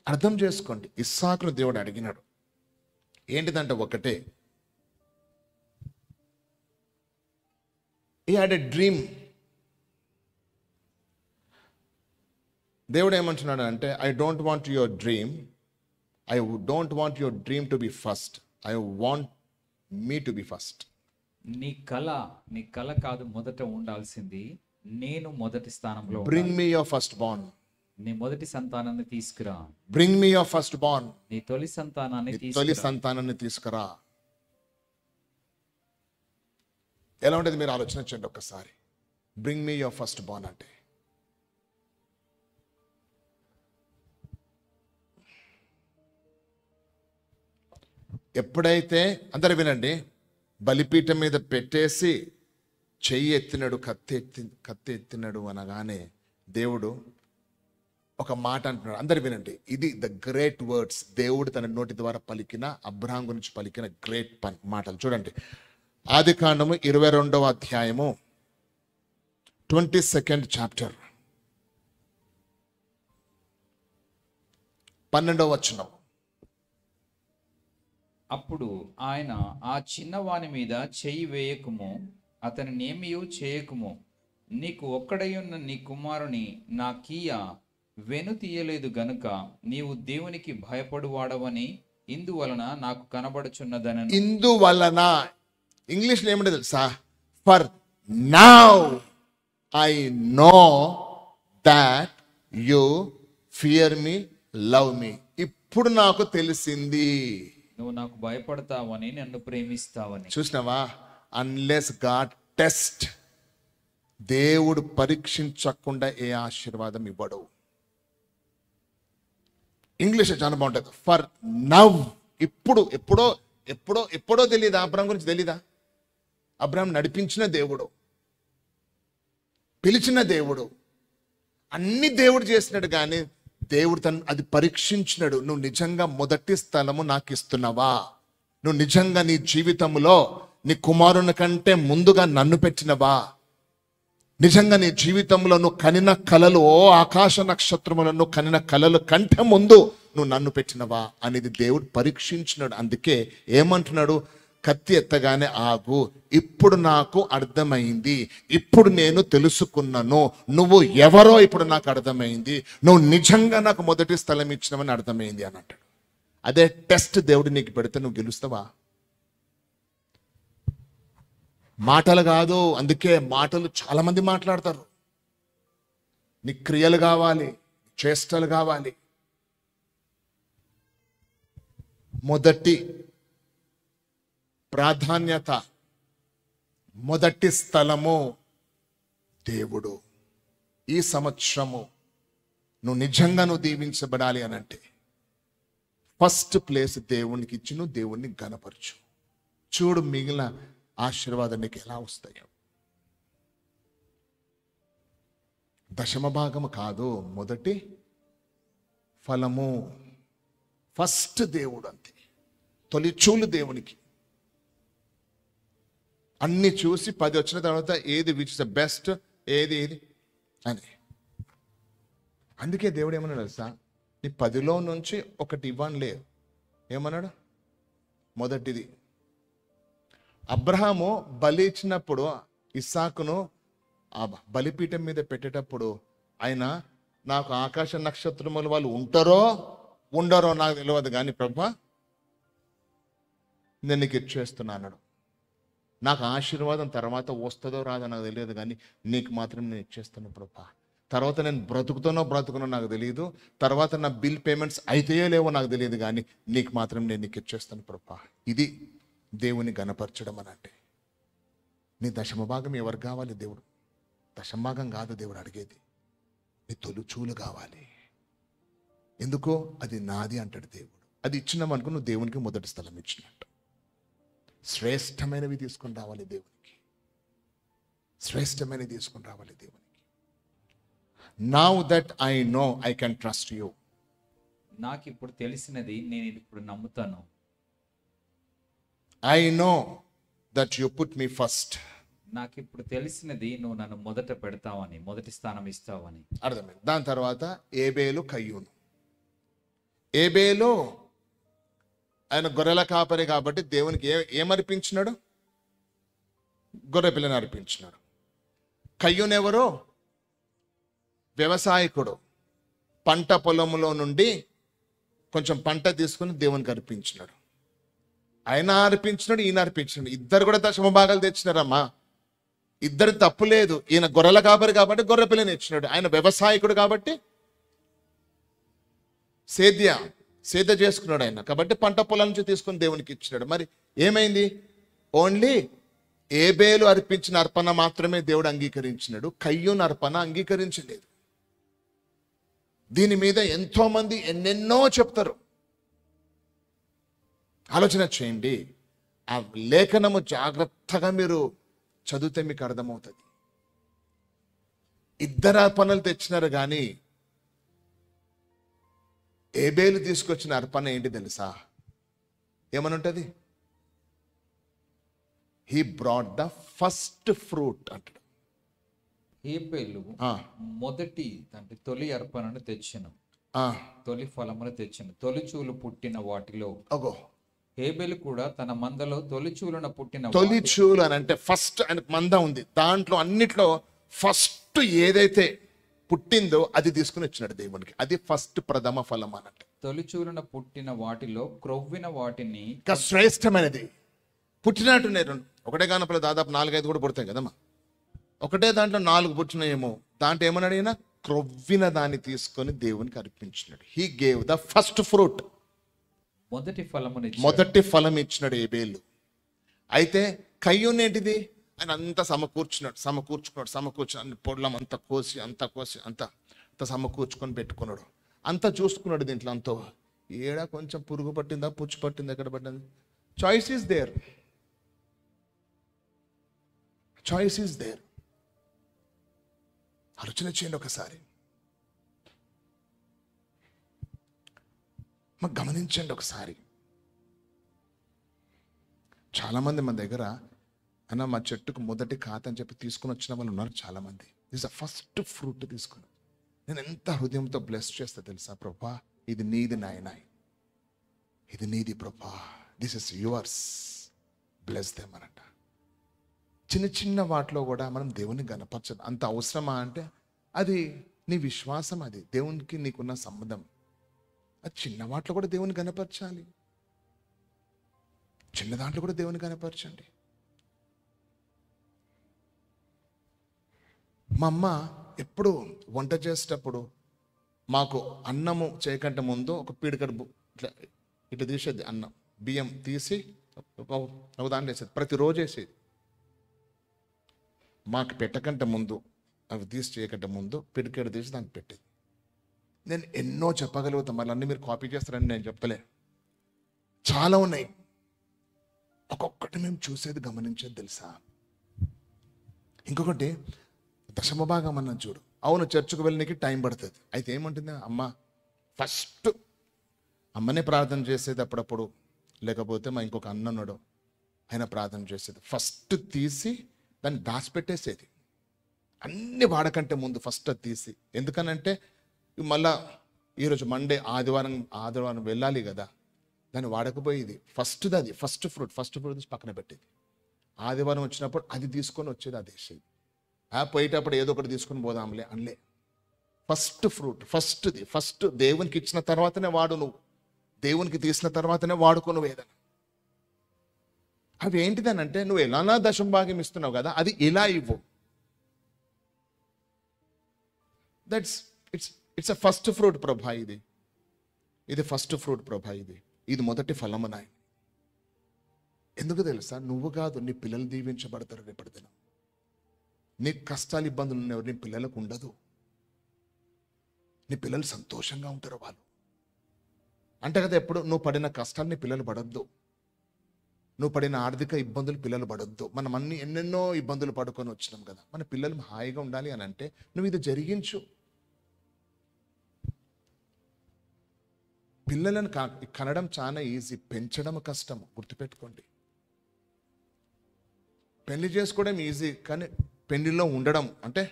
అర్థం చేసుకోండి, ఇస్సాకును దేవుడు అడిగినాడు ఏంటిదంటే ఒకటే, he had a dream. దేవుడు ఏమంటున్నాడు అంటే, I don't want your dream, I don't want your dream to be first, I want me to be first. నీ కళ కాదు మొదట ఉండాల్సింది, నేను మొదటి స్థానంలో. Bring me your first born, నీ మొదటి సంతానాన్ని తీసుకురా. Bring me your first born, నీ తొలి సంతానాన్ని తీసుకురా. ఎలా ఉంటుంది మీరు ఆలోచించండి ఒక్కసారి. Bring me your first born అంటే ఎప్పుడైతే, అందరు వినండి, బలిపీఠం మీద పెట్టేసి చెయ్యి ఎత్తినాడు, కత్తి ఎత్తినాడు అనగానే దేవుడు ఒక మాట అంటున్నాడు. అందరు వినండి, ఇది ద గ్రేట్ వర్డ్స్, దేవుడు తన నోటి ద్వారా పలికిన, అబ్రహాం గురించి పలికిన గ్రేట్ మాటలు. చూడండి, ఆదికాండము 22వ అధ్యాయము 22nd చాప్టర్ 12వ వచనం. అప్పుడు ఆయన, ఆ చిన్నవాని మీద చెయ్యి వేయకుము, అతని నేమియు చేయకుము, నీకు ఒక్కడయున్న నీ కుమారుని నా కీయ వెను తీయలేదు గనుక నీవు దేవునికి భయపడువాడవని ఇందువలన నాకు కనబడుచున్నదని. ఇందువలన ఇంగ్లీష్లో ఏమంటే తెలుసా? For now I know that you fear me, love మీ. ఇప్పుడు నాకు తెలిసింది నువ్వు నాకు భయపడతావని, నన్ను ప్రేమిస్తావని. చూసినావా? అన్లెస్ గాడ్ టెస్ట్, దేవుడు పరీక్షించకుండా ఏ ఆశీర్వాదం ఇవ్వడు. ఇంగ్లీష్ చాలా బాగుంటుంది. ఫర్ నవ్, ఇప్పుడు, ఎప్పుడో తెలీదా? అబ్రహాం గురించి తెలీదా? అబ్రహాం నడిపించిన దేవుడు, పిలిచిన దేవుడు, అన్ని దేవుడు చేసినాడు. కానీ దేవుడు అది పరీక్షించినాడు. నువ్వు నిజంగా మొదటి స్థలము నాకు ఇస్తున్నావా? నువ్వు నిజంగా నీ జీవితంలో నీ కుమారుని కంటే ముందుగా నన్ను పెట్టినవా? నిజంగా నీ జీవితంలో నువ్వు కనిన కలలు, ఓ ఆకాశ నక్షత్రములను కనిన కలలు కంటే ముందు నువ్వు నన్ను పెట్టినవా అనేది దేవుడు పరీక్షించినాడు. అందుకే ఏమంటున్నాడు? కత్తి ఎత్తగానే ఆగు, ఇప్పుడు నాకు అర్థమైంది, ఇప్పుడు నేను తెలుసుకున్నాను, నువ్వు ఎవరో ఇప్పుడు నాకు అర్థమైంది, నువ్వు నిజంగా నాకు మొదటి స్థలం ఇచ్చినవని అర్థమైంది అని అంటాడు. అదే టెస్ట్ దేవుడు నీకు పెడితే నువ్వు గెలుస్తావా? మాటలు కాదు. అందుకే మాటలు చాలా మంది మాట్లాడతారు. నీ క్రియలు కావాలి, చేష్టలు కావాలి. మొదటి ప్రాధాన్యత, మొదటి స్థలము దేవుడు. ఈ సంవత్సరము నువ్వు నిజంగా దీవించబడాలి అని అంటే ఫస్ట్ ప్లేస్ దేవునికి ఇచ్చి నువ్వు దేవుణ్ణి ఘనపరచు. చూడు మిగిలిన ఆశీర్వాదం నీకు ఎలా వస్తాయో. దశమ భాగము కాదు, మొదటి ఫలము, ఫస్ట్ దేవుడు. అంతే, తొలిచూలు దేవునికి. అన్ని చూసి 10 వచ్చిన తర్వాత ఏది విచ్ ఇస్ ద బెస్ట్, ఏది అని. అందుకే దేవుడు ఏమన్నాడు తెలుసా? నీ 10లో నుంచి ఒకటి ఇవ్వని లేదు. ఏమన్నాడు? మొదటిది. అబ్రహాము బలి ఇచ్చినప్పుడు ఇస్సాకును ఆ బలిపీఠం మీద పెట్టేటప్పుడు ఆయన, నాకు ఆకాశ నక్షత్రములు వాళ్ళు ఉంటారో ఉండరో నాకు తెలియదు, కానీ ప్రభా నేను నీకు ఇచ్చేస్తున్నా అన్నాడు. నాకు ఆశీర్వాదం తర్వాత వస్తుందో రాదో నాకు తెలియదు, కానీ నీకు మాత్రం నేను ఇచ్చేస్తాను ప్రభా. తర్వాత నేను బ్రతుకునో నాకు తెలియదు, తర్వాత నా బిల్ పేమెంట్స్ అయితేయో లేవో నాకు తెలియదు, కానీ నీకు మాత్రం నేను నీకు ఇచ్చేస్తాను ప్రభా. ఇది దేవుని గణపరచడం అని అంటే. నీ దశమ భాగం ఎవరు కావాలి? దేవుడు దశమభాగం కాదు దేవుడు అడిగేది, నీ తొలుచూలు కావాలి. ఎందుకో అది నాది అంటాడు దేవుడు. అది ఇచ్చినామనుకో నువ్వు దేవునికి మొదటి స్థలం ఇచ్చినట్టు. శ్రేష్టమైనవి తీసుకొని రావాలి దేవునికి, శ్రేష్టమైనవి తీసుకొని రావాలి దేవునికి. Now that I know I can trust you. నాకు ఇప్పుడు తెలిసినది, నేను ఇప్పుడు నమ్ముతాను. I know that you put me first. నాకు ఇప్పుడు తెలిసినది, నువ్వు నన్ను మొదట పెడతావని, మొదటి స్థానం ఇస్తావని. అర్థమైంది. దాని తర్వాత ఏబేలు కయ్యూను. ఏబేలు ఆయన గొర్రెల కాపరి కాబట్టి దేవునికి ఏమర్పించినాడు? గొర్రె పిల్లని అర్పించినాడు. కయ్యూను ఎవరు? వ్యవసాయకుడు. పంట పొలంలో నుండి కొంచెం పంట తీసుకుని దేవునికి అర్పించినాడు. ఆయన అర్పించినాడు, ఈయన అర్పించినాడు. ఇద్దరు కూడా దశమ భాగాలు తెచ్చినారమ్మా. ఇద్దరు తప్పు లేదు. ఈయన గొర్రెల కాపరి కాబట్టి గొర్రె పిల్లని ఇచ్చినాడు, ఆయన వ్యవసాయకుడు కాబట్టి సేద్య చేసుకున్నాడు ఆయన, కాబట్టి పంట పొలం నుంచి తీసుకుని దేవునికి ఇచ్చినాడు. మరి ఏమైంది? ఓన్లీ ఏబేలు అర్పించిన అర్పణ మాత్రమే దేవుడు అంగీకరించినాడు, కయ్యూను అర్పణ అంగీకరించలేదు. దీని మీద ఎంతో మంది ఎన్నెన్నో చెప్తారు. ఆలోచన చేయండి. ఆ లేఖనము జాగ్రత్తగా మీరు చదివితే మీకు అర్థమవుతుంది. ఇద్దరు అర్పణలు తెచ్చినారు, కానీ ఏబేలు తీసుకొచ్చిన అర్పణ ఏంటి తెలుసా? ఏమని ఉంటుంది? He brought the first fruit అంటాడు. హేబేలు మొదటి అంటే తొలి అర్పణను తెచ్చెను, తొలి ఫలమును తెచ్చెను, తొలిచూలు పుట్టిన వాటిలో. హేబేలు కూడా తన మందలో తొలిచూలున పుట్టిన. తొలిచూలు అని అంటే ఫస్ట్ ఆయనకు మంద ఉంది, దాంట్లో అన్నిట్లో ఫస్ట్ ఏదైతే పుట్టిందో అది తీసుకుని వచ్చినాడు దేవునికి. అది ఫస్ట్ ప్రథమ ఫలం అన్నట్టు. తొలిచూలున పుట్టిన వాటిలో క్రొవ్విన వాటిని, ఇంకా శ్రేష్టమైనది పుట్టినట్టు నేను ఒకటే కానప్పుడు దాదాపు 4-5 కూడా పుడతాయి కదమ్మా. ఒకటే దాంట్లో 4 పుట్టినాయేమో. దాంట్లో ఏమన్నాడు ఈయన? క్రొవ్విన దాన్ని తీసుకొని దేవునికి అర్పించినాడు. He gave the first fruit. మొదటి ఫలం ఇచ్చినాడు ఏబేలు. అయితే కయ్యూను ఏంటిది? ఆయన అంతా సమకూర్చుకున్నాడు పొలం అంతా కోసి అంత సమకూర్చుకొని పెట్టుకున్నాడు. అంతా చూసుకున్నాడు. దీంట్లో అంతా ఏడా కొంచెం పురుగు పట్టిందా, పుచ్చు పట్టిందా, ఎక్కడ పట్టింది? Choice is there. ఆలోచన చేయండి ఒకసారి. మాకు గమనించండి ఒకసారి. చాలామంది మన దగ్గర అన్న మా చెట్టుకు మొదటి ఖాత అని చెప్పి తీసుకుని వచ్చిన వాళ్ళు ఉన్నారు చాలామంది. దిస్ ఫస్ట్ ఫ్రూట్ తీసుకుని నేను ఎంత హృదయంతో బ్లెస్ చేస్తా తెలుసా? ప్రభా, ఇది నీది నాయన, ఇది నీది ప్రభా, this is yours, bless them అనంట. చిన్న చిన్న వాటిలో కూడా మనం దేవుని గణపరచదు. అంత అవసరమా అంటే అది నీ విశ్వాసం, అది దేవునికి నీకున్న సంబంధం. అది చిన్న వాటిలో కూడా దేవుని గణపరచాలి, చిన్న దాంట్లో కూడా దేవుని గణపరచండి. మా అమ్మ ఎప్పుడు వంట చేసేటప్పుడు మాకు అన్నము చేయకంటే ముందు ఒక పీడికడు ఇట్లా తీసేది. అన్నం బియ్యం తీసి ఒక దాంట్లో వేసేది, ప్రతిరోజు వేసేది. మాకు పెట్టకంటే ముందు, అవి తీసి చేయకంటే ముందు పిడికెడు తీసి దానికి పెట్టేది. నేను ఎన్నో చెప్పగలుగుతాను, మళ్ళీ అన్నీ మీరు కాపీ చేస్తారని నేను చెప్తలే, చాలా ఉన్నాయి. ఒక్కొక్కటి మేము చూసేది, గమనించేది తెలుసా? ఇంకొకటి దశమ భాగం అన్నది చూడు. అవును, చర్చకు వెళ్ళడానికి టైం పడుతుంది. అయితే ఏమంటుంది అమ్మ? ఫస్ట్ అమ్మనే ప్రార్థన చేసేది అప్పుడప్పుడు, లేకపోతే మా ఇంకొక అన్న ఉన్నాడు, ఆయన ప్రార్థన చేసేది. ఫస్ట్ తీసి దాన్ని దాచిపెట్టేసేది, అన్ని వాడకంటే ముందు ఫస్ట్ అది తీసి. ఎందుకనంటే మళ్ళా ఈరోజు మండే ఆదివారం వెళ్ళాలి కదా, దాన్ని వాడకపోయేది. ఫస్ట్ ఫ్రూట్ తీసి పక్కన పెట్టేది. ఆదివారం వచ్చినప్పుడు అది తీసుకొని వచ్చేది, అది వేసేది. పోయేటప్పుడు ఏదో ఒకటి తీసుకొని పోదాంలే అనలే. ఫస్ట్ ఫ్రూట్, ఫస్ట్ దేవునికి ఇచ్చిన తర్వాతనే వాడు, నువ్వు దేవునికి తీసిన తర్వాతనే వాడుకో నువ్వు ఏదైనా. అవి ఏంటిదనంటే నువ్వు ఎలానా దశమ భాగం ఇస్తున్నావు కదా, అది ఇలా ఇవ్వు. That's it's a first fruit ప్రభా. ఇది ఫస్ట్ ఫ్రూట్ ప్రభా. ఇది మొదటి ఫలము నాయన. ఎందుకు తెలుసా? నువ్వు కాదు, నీ పిల్లలు దీవించబడతారు రేపటి దినం. నీకు కష్టాలు ఇబ్బందులు ఉన్నవారు నీ పిల్లలకు ఉండదు. నీ పిల్లలు సంతోషంగా ఉంటారు వాళ్ళు. అంటే కదా ఎప్పుడు నువ్వు పడిన కష్టాన్ని పిల్లలు పడొద్దు, నువ్వు పడిన ఆర్థిక ఇబ్బందులు పిల్లలు పడొద్దు. మనం ఎన్నెన్నో ఇబ్బందులు పడుకొని వచ్చినాం కదా, మన పిల్లలు హాయిగా ఉండాలి అని అంటే నువ్వు ఇది జరిగించు. పిల్లలను కనడం చాలా ఈజీ, పెంచడం కష్టం. గుర్తుపెట్టుకోండి. పెళ్లి చేసుకోవడం ఈజీ, కానీ పెళ్లిలో ఉండడం అంటే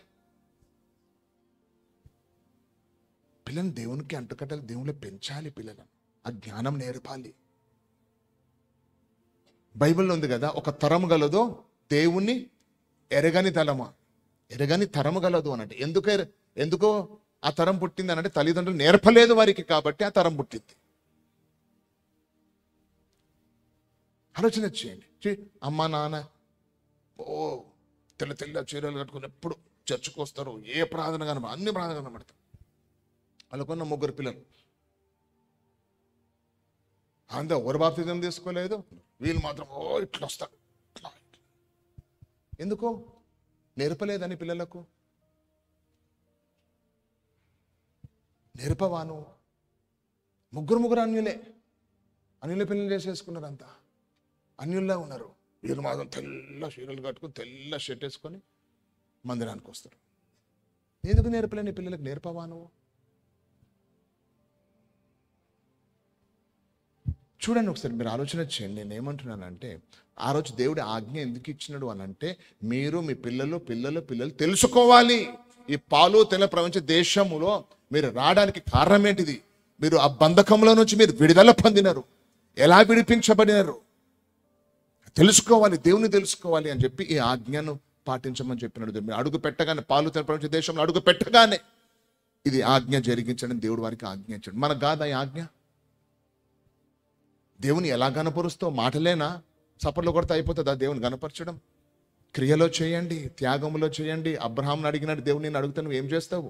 పిల్లల్ని దేవునికి అంటుకట్టాలి, దేవుళ్ళు పెంచాలి, పిల్లలను ఆ జ్ఞానం నేర్పాలి. బైబిల్లో ఉంది కదా, ఒక తరం గలదో దేవుణ్ణి ఎరగని తరము గలదు అనంటే. ఎందుకో ఆ తరం పుట్టింది అనంటే తల్లిదండ్రులు నేర్పలేదు వారికి, కాబట్టి ఆ తరం పుట్టింది. ఆలోచన చేయండి. అమ్మ నాన్న తెల్ల చీరలు కట్టుకుని ఎప్పుడు చర్చకు వస్తారు, ఏ ప్రార్థన కనబడ, అన్ని ప్రార్థన కనబడతారు. వాళ్ళకున్న 3 పిల్లలు, అంతా ఎవరు బాప్తిజం తీసుకోలేదు, వీళ్ళు మాత్రం ఇట్లా వస్తారు. ఎందుకో నేర్పలేదని పిల్లలకు. నేర్పవాను. 3 అన్యులే పెళ్లి చేసేసుకున్నారు. అంతా అన్యుల్లా ఉన్నారు. వీళ్ళు మాత్రం తెల్ల చీరలు కట్టుకుని తెల్ల షర్ట్ వేసుకొని మందిరానికి వస్తారు. ఎందుకు నేర్పలేని పిల్లలకు? నేర్పవాను. చూడండి ఒకసారి, మీరు ఆలోచన చేయండి. నేను ఏమంటున్నానంటే, ఆ రోజు దేవుడి ఆజ్ఞ ఎందుకు ఇచ్చినాడు అని అంటే, మీరు మీ పిల్లలు తెలుసుకోవాలి. ఈ పాలు తెల్ల ప్రపంచ దేశములో మీరు రావడానికి కారణం ఏంటిది? మీరు ఆ బంధకంలో నుంచి మీరు విడుదల పొందినారు, ఎలా విడిపించబడినారు తెలుసుకోవాలి, దేవుని తెలుసుకోవాలి అని చెప్పి ఈ ఆజ్ఞను పాటించమని చెప్పినాడు. మీరు అడుగు పెట్టగానే, పాలు తెల్ల ప్రపంచ దేశంలో అడుగు పెట్టగానే ఇది ఆజ్ఞ జరిగించడం దేవుడు వారికి ఆజ్ఞించాడు. మనకు కాదా ఈ ఆజ్ఞ? దేవుని ఎలా గనపరుస్తావు? మాటలేనా? చప్పట్లు కొడితే అయిపోతుందా దేవుని గనపరచడం? క్రియలో చేయండి, త్యాగంలో చేయండి. అబ్రహాంని అడిగినట్టు దేవుని నేను అడుగుతా, నువ్వు ఏం చేస్తావు?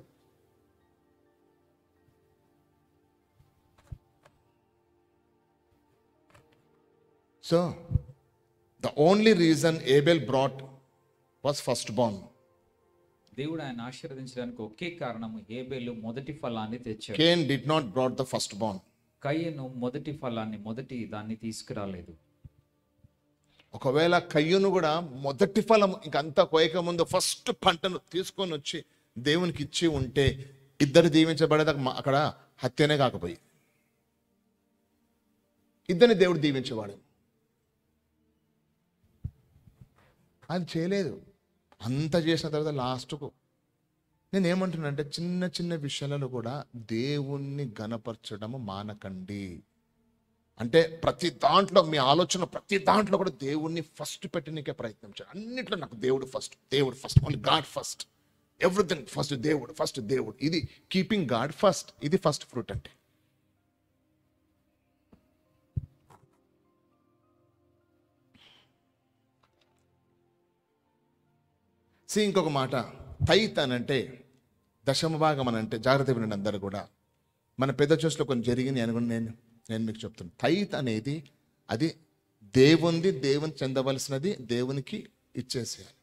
So the only reason Abel brought was firstborn. దేవుడు ఆయన ఆశీర్వదించడానికి ఒకే కారణం, హేబెలు మొదటి ఫలాన్ని తెచ్చాడు. Cain did not brought the firstborn. కయ్యను మొదటి ఫలాన్ని, మొదటి దాన్ని తీసుకురాలేదు. ఒకవేళ కయ్యూను కూడా మొదటి ఫలం ఇంకంతా కోయక ముందు ఫస్ట్ పంటను తీసుకొని వచ్చి దేవునికి ఇచ్చి ఉంటే ఇద్దరు దీవించబడేది అక్కడ హత్యనే కాకపోయి, ఇద్దరిని దేవుడు దీవించేవాడు. అది చేయలేదు. అంత చేసిన తర్వాత లాస్ట్కు నేనేమంటున్నానంటే, చిన్న చిన్న విషయాలలో కూడా దేవుణ్ణి గణపరచడము మానకండి. అంటే ప్రతి దాంట్లో మీ ఆలోచన, ప్రతి దాంట్లో కూడా దేవుణ్ణి ఫస్ట్ పెట్టడానికే ప్రయత్నించాడు. అన్నిట్లో నాకు దేవుడు first, only God first, everything first దేవుడు. ఇది కీపింగ్ గాడ్ ఫస్ట్, ఇది ఫస్ట్ ఫ్రూట్ అంటే. ఇంకొక మాట, తైత్ అనంటే, దశమ భాగం అనంటే, జాగ్రత్త వినండి అందరూ కూడా. మన పెద్ద చర్చ్లో కొన్ని జరిగింది అనుకుని నేను మీకు చెప్తున్నాను. తైత్ అనేది అది దేవుని చెందవలసినది దేవునికి ఇచ్చేసేయాలి.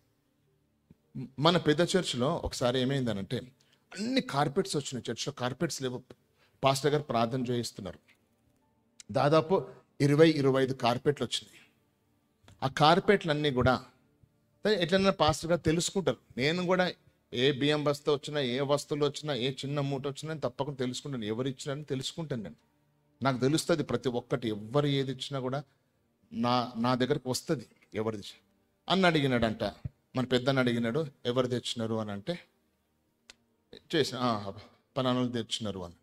మన పెద్ద చర్చ్లో ఒకసారి ఏమైందనంటే, అన్ని కార్పెట్స్ వచ్చినాయి. చర్చ్లో కార్పెట్స్ లేవు. పాస్టర్ గారు ప్రార్థన చేయిస్తున్నారు. దాదాపు 20-25 కార్పెట్లు వచ్చినాయి. ఆ కార్పెట్లన్నీ కూడా ఎట్లన్నా పాస్టర్ గారు తెలుసుకుంటారు. నేను కూడా ఏ బియ్యం బస్తా వచ్చినా, ఏ వస్తువులు వచ్చినా, ఏ చిన్న మూట వచ్చినా తప్పకుండా తెలుసుకుంటాను. ఎవరు ఇచ్చినారని తెలుసుకుంటాను నేను. నాకు తెలుస్తుంది ప్రతి ఒక్కటి. ఎవరు ఏది ఇచ్చినా కూడా నా దగ్గరకు వస్తుంది ఎవరిది. అన్న అడిగినాడంట, మన పెద్దన్న అడిగినాడు, ఎవరు తెచ్చినారు అని అంటే, చేసిన పలానాలు తెచ్చినారు అని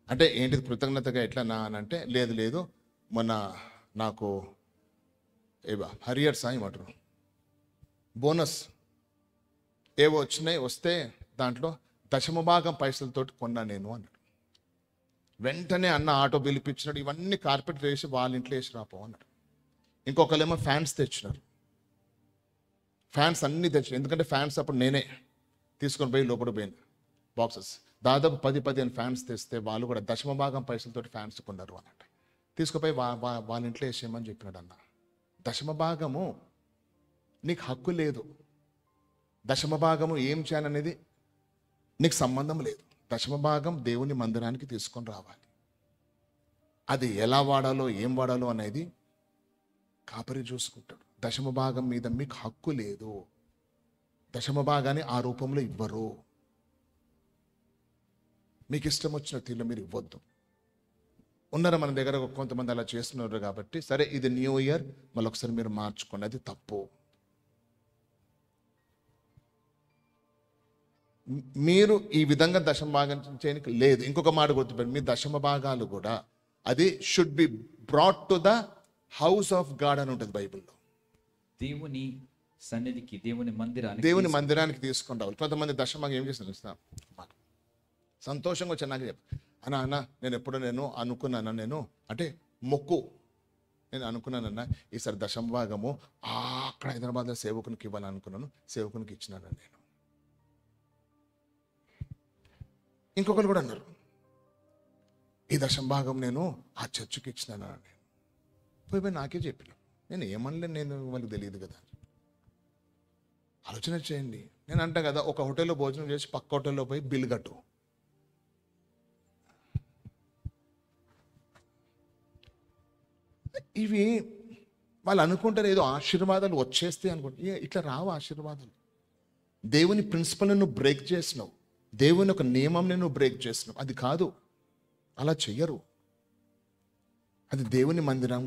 అంటే ఏంటిది కృతజ్ఞతగా ఎట్లా అని అంటే, లేదు మొన్న నాకు హరియర్స్ ఏమంటారు, బోనస్ ఏవో వస్తే దాంట్లో దశమ భాగం పైసలతోటి కొన్నా నేను అన్నాడు. వెంటనే అన్న ఆటో పిలిపించినాడు. ఇవన్నీ కార్పెట్ వేసి వాళ్ళ ఇంట్లో వేసి రాపో అన్నాడు. ఇంకొకరేమో ఫ్యాన్స్ తెచ్చినారు. ఫ్యాన్స్ అన్నీ తెచ్చిన, ఎందుకంటే ఫ్యాన్స్ అప్పుడు నేనే తీసుకొని పోయి లోపల పోయింది. బాక్సెస్. దాదాపు 10-15 ఫ్యాన్స్ తెస్తే వాళ్ళు కూడా దశమ భాగం పైసలతోటి ఫ్యాన్స్ కొన్నారు అన్నట్టు. తీసుకుపోయి వాళ్ళ ఇంట్లో వేసేయమని చెప్పినాడు అన్న. దశమ భాగము నీకు హక్కు లేదు. దశమ భాగము ఏం చేయాలనేది నీకు సంబంధం లేదు. దశమ భాగం దేవుని మందిరానికి తీసుకొని రావాలి. అది ఎలా వాడాలో ఏం వాడాలో అనేది కాపరి చూసుకుంటాడు. దశమ భాగం మీద మీకు హక్కు లేదు. దశమ భాగాన్ని ఆ రూపంలో ఇవ్వరు. మీకు ఇష్టం వచ్చిన తీరులో మీరు ఇవ్వద్దు. ఉన్నారు మన దగ్గర కొంతమంది అలా చేస్తున్నారు కాబట్టి, సరే ఇది న్యూ ఇయర్ మళ్ళొకసారి మీరు మార్చుకోండి, అది తప్పు. మీరు ఈ విధంగా దశమ భాగం చేయడానికి లేదు. ఇంకొక మాట గుర్తుపెట్టి, మీ దశమ భాగాలు కూడా అది should be brought to the house of God అని ఉంటుంది బైబిల్లో. దేవుని సన్నిధికి, దేవుని మందిరానికి తీసుకొని రావాలి. కొంతమంది దశమ ఏం చేస్తారు ఇస్తాం, సంతోషంగా వచ్చి నాకు చెప్పు అన్న నేను అనుకున్నాను, నేను అంటే మొక్కు నేను అనుకున్నానన్నా ఈసారి దశమ భాగము అక్కడ హైదరాబాద్లో సేవకునికి ఇవ్వాలని అనుకున్నాను, సేవకునికి ఇచ్చినాను నేను. ఇంకొకరు కూడా అన్నారు, ఈ దశమ భాగం నేను ఆ చర్చికి ఇచ్చినాను నేను. పోయి నాకే చెప్పిన, నేను ఏమనలేదు, నేను వాళ్ళకి తెలియదు కదా. ఆలోచన చేయండి. నేను అంటా కదా, ఒక హోటల్లో భోజనం చేసి పక్క హోటల్లో పోయి బిల్ కట్టు. ఇవి వాళ్ళు అనుకుంటారు ఏదో ఆశీర్వాదాలు వచ్చేస్తాయి అనుకుంటారు. ఇట్లా రావు ఆశీర్వాదాలు. దేవుని ప్రిన్సిపల్ని నువ్వు బ్రేక్ చేసినావు, దేవుని ఒక నియమంని నువ్వు బ్రేక్ చేసినావు. అది కాదు, అలా చెయ్యరు. అది దేవుని మందిరం.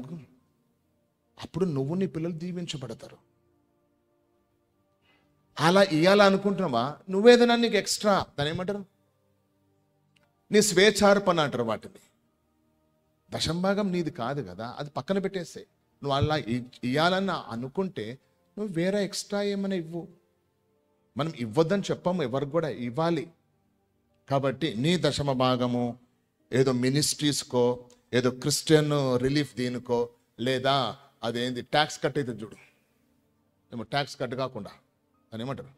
అప్పుడు నువ్వు నీ పిల్లలు దీవించబడతారు. అలా ఇవ్వాలనుకుంటున్నావా, నువ్వేదైనా నీకు ఎక్స్ట్రా దాని ఏమంటారు, నీ స్వేచ్ఛార్పణ అంటారు వాటిని. దశంభాగం నీది కాదు కదా, అది పక్కన పెట్టేస్తాయి. నువ్వు అలా ఇవ్వాలని అనుకుంటే నువ్వు వేరే ఎక్స్ట్రా ఏమైనా ఇవ్వు. మనం ఇవ్వద్దని చెప్పాము, ఎవరికి కూడా ఇవ్వాలి. కాబట్టి నీ దశమ భాగము ఏదో మినిస్ట్రీస్కో, ఏదో క్రిస్టియన్ రిలీఫ్ దీనికో, లేదా అదేంది ట్యాక్స్ కట్ అయితే చూడు, ఏమో ట్యాక్స్ కట్ కాకుండా అని ఏమంటారు,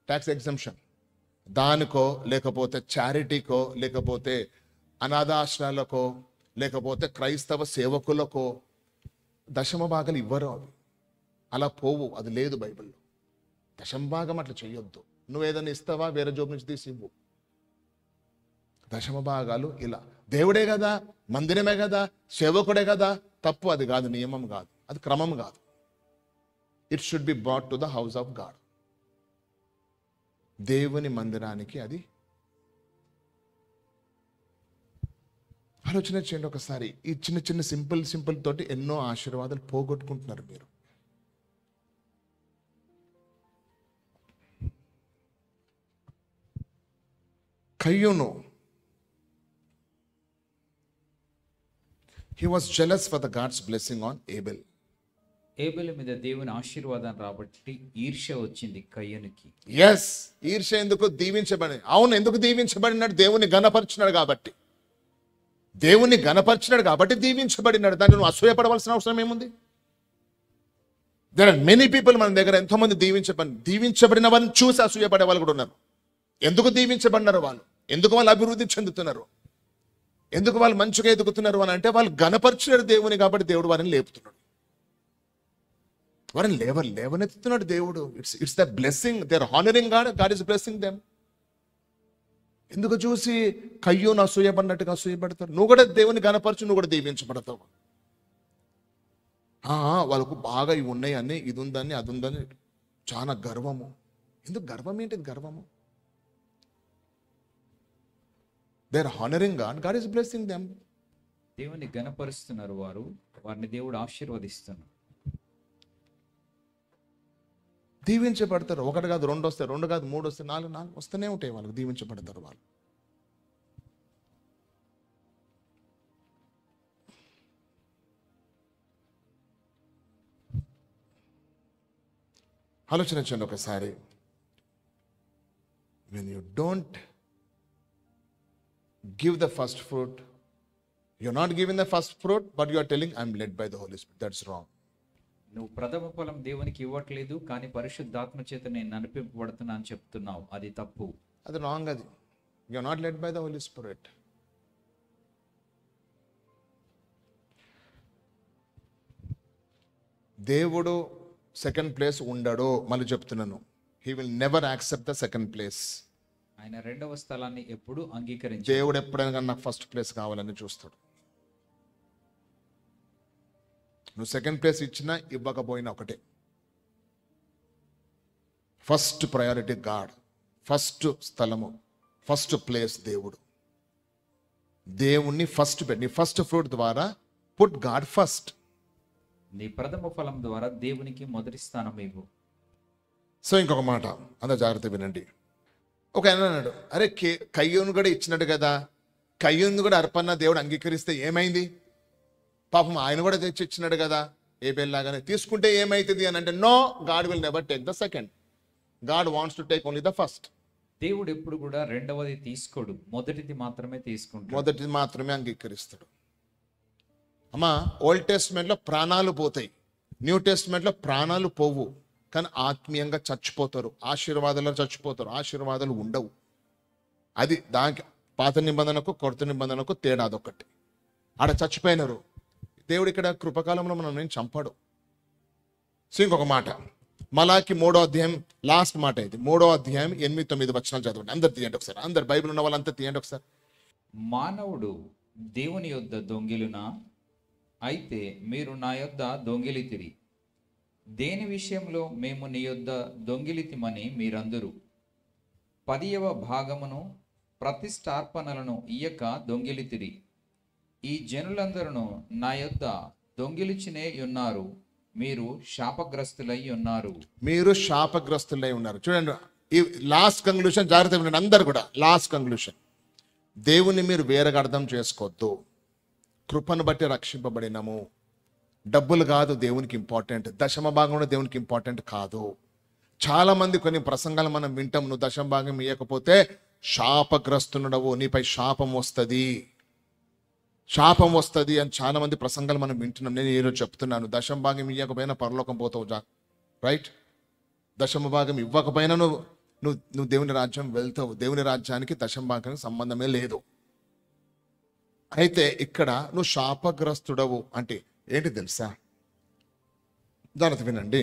ట్యాక్స్ ఎగ్జంప్షన్, దానికో, లేకపోతే చారిటీకో, లేకపోతే అనాథాశ్రయాలకో, లేకపోతే క్రైస్తవ సేవకులకో దశమ భాగాలు ఇవ్వరు. అవి అలా పోవు, అది లేదు బైబిల్లో. దశమ భాగం అట్లా చెయ్యొద్దు. నువ్వు ఏదైనా ఇస్తావా, వేరే జోబు నుంచి తీసి ఇవ్వు. దశమ భాగాలు ఇలా దేవుడే కదా, మందిరమే కదా, సేవకుడే కదా, తప్పు. అది కాదు, నియమం కాదు, అది క్రమం కాదు. It should be brought to the house of God. దేవుని మందిరానికి అది. ఆలోచన చేయండి ఒకసారి. ఈ చిన్న చిన్న సింపుల్ తోటి ఎన్నో ఆశీర్వాదాలు పోగొట్టుకుంటున్నారు మీరు. కయ్యూను, he was jealous for the God's blessing on Abel. ఏబెలు మీద దేవుని ఆశీర్వాదం రాబట్టి ఈర్ష్య వచ్చింది కయ్యూనికి. ఎస్, ఈర్ష్య ఎందుకు? దీవించబడి. అవును, ఎందుకు దీవించబడినాడు? దేవుని గణపరిచినాడు కాబట్టి. దేవుని గణపరిచినాడు కాబట్టి దీవించబడినాడు. దాన్ని నువ్వు అసూయపడవలసిన అవసరం ఏముంది? దేర్ ఆర్ మెనీ పీపుల్ మన దగ్గర, ఎంతో మంది దీవించబడిన వారిని చూసి అసూయపడే వాళ్ళు కూడా ఉన్నారు. ఎందుకు దీవించబడినారు వాళ్ళు? ఎందుకు వాళ్ళు అభివృద్ధి చెందుతున్నారు? ఎందుకు వాళ్ళు మంచిగా ఎదుగుతున్నారు అని అంటే, వాళ్ళు గణపరిచినారు దేవుని కాబట్టి దేవుడు వారిని లేపుతున్నాడు, వారిని లేవనెత్తుతున్నాడు దేవుడు. It's the blessing. They are honouring God, God is blessing them. ఎందుకు చూసి కయ్యూను అసూయపడినట్టుగా అసూయపడతారు? నువ్వు కూడా దేవుని గణపరచు, నువ్వు కూడా దీవించబడతావు. వాళ్ళకు బాగా ఇవి ఉన్నాయని, ఇది ఉందని, అది ఉందని చాలా గర్వము. ఎందుకు గర్వం? ఏంటిది గర్వము? They are honouring God, God is blessing them. దేవుని గణపరుస్తున్నారు వారు, వారిని దేవుడు ఆశీర్వదిస్తున్నారు. దీవించబడతారు. ఒకటి కాదు, రెండు వస్తాయి, రెండు కాదు, మూడు వస్తాయి, నాలుగు వస్తూనే ఉంటాయి. వాళ్ళకి దీవించబడతారు వాళ్ళు. ఆలోచించండి ఒకసారి. when you don't give the first fruit, you're not giving the first fruit, but you are telling I'm led by the Holy Spirit. That's wrong. నువ్వు ప్రథమ ఫలం దేవునికి ఇవ్వట్లేదు, కానీ పరిశుద్ధాత్మ చేత నేను నడిపింపబడుతున్నా అని చెప్తున్నావు. అది తప్పు, అది రాంగ్. అది you are not led by the Holy Spirit. దేవుడు సెకండ్ ప్లేస్ ఉండడు. మళ్ళీ చెప్తున్నాను, he will never accept the second place. ఆయన రెండవ స్థలాన్ని ఎప్పుడు అంగీకరించాడు. దేవుడు ఎప్పుడైనా కానీ నాకు ఫస్ట్ ప్లేస్ కావాలని చూస్తాడు. నువ్వు సెకండ్ ప్లేస్ ఇచ్చినా ఇవ్వకపోయినా ఒకటే. ఫస్ట్ ప్రయారిటీ గాడ్, ఫస్ట్ స్థలము, ఫస్ట్ ప్లేస్ దేవుడు. దేవుణ్ణి ఫస్ట్ పెట్టి, నీ ఫస్ట్ ఫ్రూట్ ద్వారా పుట్ గాడ్ ఫస్ట్. నీ ప్రథమ ఫలం ద్వారా దేవునికి మొదటి స్థానం ఇవ్వు. సో ఇంకొక మాట అందరూ జాగ్రత్త వినండి. ఒక ఆయన అన్నాడు, అరే కయ్యూను కూడా ఇచ్చినట్టు కదా, కయ్యూను కూడా అర్పణ దేవుడు అంగీకరిస్తే ఏమైంది, పాపం ఆయన కూడా తెచ్చి ఇచ్చినాడు కదా ఏబేల్లాగానే, తీసుకుంటే ఏమైతుంది అని అంటే, no, God will never take the second. God wants to take only the first. దేవుడు ఎప్పుడు కూడా రెండవది తీసుకోడు, మొదటిది మాత్రమే తీసుకుంటాడు. మొదటిది మాత్రమే అంగీకరిస్తాడు. అమ్మా, ఓల్డ్ టెస్ట్మెంట్లో ప్రాణాలు పోతాయి, న్యూ టెస్ట్మెంట్లో ప్రాణాలు పోవు, కానీ ఆత్మీయంగా చచ్చిపోతారు, ఆశీర్వాదాలు చచ్చిపోతారు, ఆశీర్వాదాలు ఉండవు. అది దానికి పాత నిబంధనకు కొత్త నిబంధనకు తేడా అదొకటి. ఆడ చచ్చిపోయినారు. దేవుడు ఇక్కడ కృపకాలంలో మనం నేను చంపాడు. సో ఇంకొక మాట, మలాకి 3వ అధ్యాయం లాస్ట్ మాట ఇది, 3వ అధ్యాయం 8-9 వచనాలు చదవండి. అందరు తీయండి ఒకసారి, అందరు బైబిల్ ఉన్న వాళ్ళంతా తీయండి ఒకసారి. మానవుడు దేవుని యొద్ద దొంగిలునా, అయితే మీరు నా యొద్ద దొంగిలితిరి. దేని విషయంలో మేము నీ యొద్ద దొంగిలితిమని మీరందరూ 10వ భాగమును ప్రతిష్టార్పణలను ఇయ్యక దొంగిలితిరి. ఈ జనులందరూ నా యొద్ద దొంగిలిచినే ఉన్నారు, మీరు శాపగ్రస్తులై ఉన్నారు. మీరు శాపగ్రస్తులై ఉన్నారు. చూడండి, ఈ లాస్ట్ కంక్లూషన్ జాగ్రత్త వినండి అందరు కూడా. లాస్ట్ కంక్లూషన్, దేవుని మీరు వేరేగా అర్థం చేసుకోవద్దు. కృపను బట్టి రక్షింపబడినము. డబ్బులు కాదు దేవునికి ఇంపార్టెంట్, దశమ భాగం కూడా దేవునికి ఇంపార్టెంట్ కాదు. చాలా మంది కొన్ని ప్రసంగాలు మనం వింటాం, నువ్వు దశమ భాగం ఇవ్వకపోతే శాపగ్రస్తునుడవు, నీపై శాపం వస్తుంది, శాపం వస్తుంది అని చాలా మంది ప్రసంగాలు మనం వింటున్నాం. నేను ఈరోజు చెప్తున్నాను, దశమ భాగం ఇవ్వకపోయినా పరలోకం పోతావు, రైట్? దశమ భాగం ఇవ్వకపోయినా నువ్వు దేవుని రాజ్యం వెళ్తావు. దేవుని రాజ్యానికి దశమ భాగానికి సంబంధమే లేదు. అయితే ఇక్కడ నువ్వు శాపగ్రస్తుడవు అంటే ఏంటి తెలుసా? జాగ్రత్త వినండి.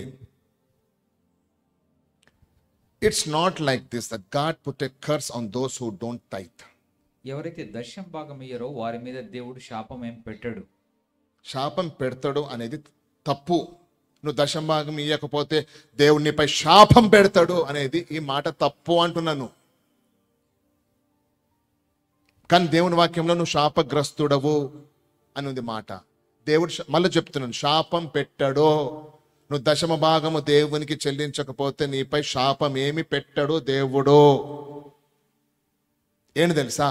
It's not like this that God put a curse on those who don't tithe. ఎవరైతే దశమ భాగం ఇయ్యరో వారి మీద దేవుడు శాపం ఏం పెట్టాడు. శాపం పెడతాడు అనేది తప్పు. నువ్వు దశమ భాగం ఇవ్వకపోతే దేవుడినిపై శాపం పెడతాడు అనేది ఈ మాట తప్పు అంటున్నాను. కానీ దేవుని వాక్యంలో నువ్వు శాపగ్రస్తుడవు అని ఉంది మాట. దేవుడు మళ్ళీ చెప్తున్నాను, శాపం పెట్టాడు. నువ్వు దశమ భాగము దేవునికి చెల్లించకపోతే నీపై శాపం ఏమి పెట్టాడు దేవుడు. ఏంటి తెలుసా?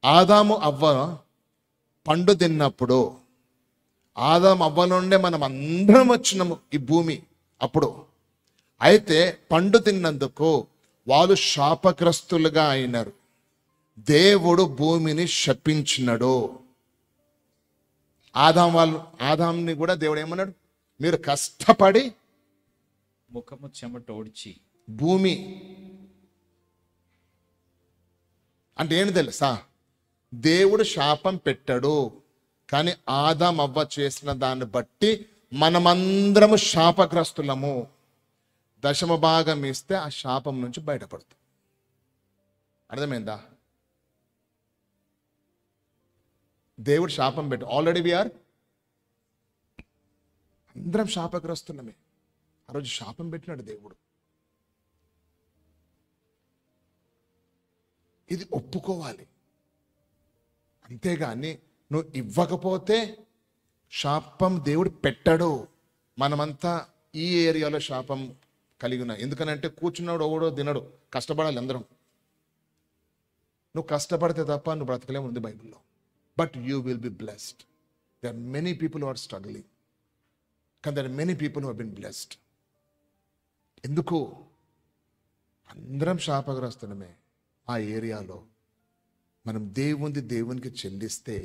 ఆదాము అవ్వ పండు తిన్నప్పుడు, ఆదాము అవ్వ నుండే మనం అందరం వచ్చినాము ఈ భూమి అప్పుడు. అయితే పండు తిన్నందుకు వాళ్ళు శాపగ్రస్తులుగా అయినారు. దేవుడు భూమిని శపించినాడు. ఆదాంని కూడా దేవుడు ఏమన్నాడు? మీరు కష్టపడి ముఖము చెమట ఓడ్చి. భూమి అంటే ఏంటి తెలుసా? దేవుడు శాపం పెట్టాడు, కానీ ఆదాం అవ్వ చేసిన దాన్ని బట్టి మనమందరము శాపగ్రస్తులము. దశమ భాగం ఇస్తే ఆ శాపం నుంచి బయటపడతాం. అర్థమైందా? దేవుడు శాపం పెట్టు, ఆల్రెడీ వీఆర్ అందరం శాపగ్రస్తులమే. ఆ రోజు శాపం పెట్టినాడు దేవుడు. ఇది ఒప్పుకోవాలి. అంతేగాని నువ్వు ఇవ్వకపోతే శాపం దేవుడు పెట్టాడు. మనమంతా ఈ ఏరియాలో శాపం కలిగి ఉన్నాం. ఎందుకనంటే కూర్చున్నాడు ఎవడో తినడు, కష్టపడాలి అందరం. నువ్వు కష్టపడితే తప్ప నువ్వు బ్రతకలే ఉంది బైబిల్లో. But you will be blessed. There are many people who are struggling, కానీ there are many people who have been blessed. ఎందుకు? అందరం శాపగ్రస్తులమే. ఆ ఏరియాలో మనం దేవునికి చెల్లిస్తే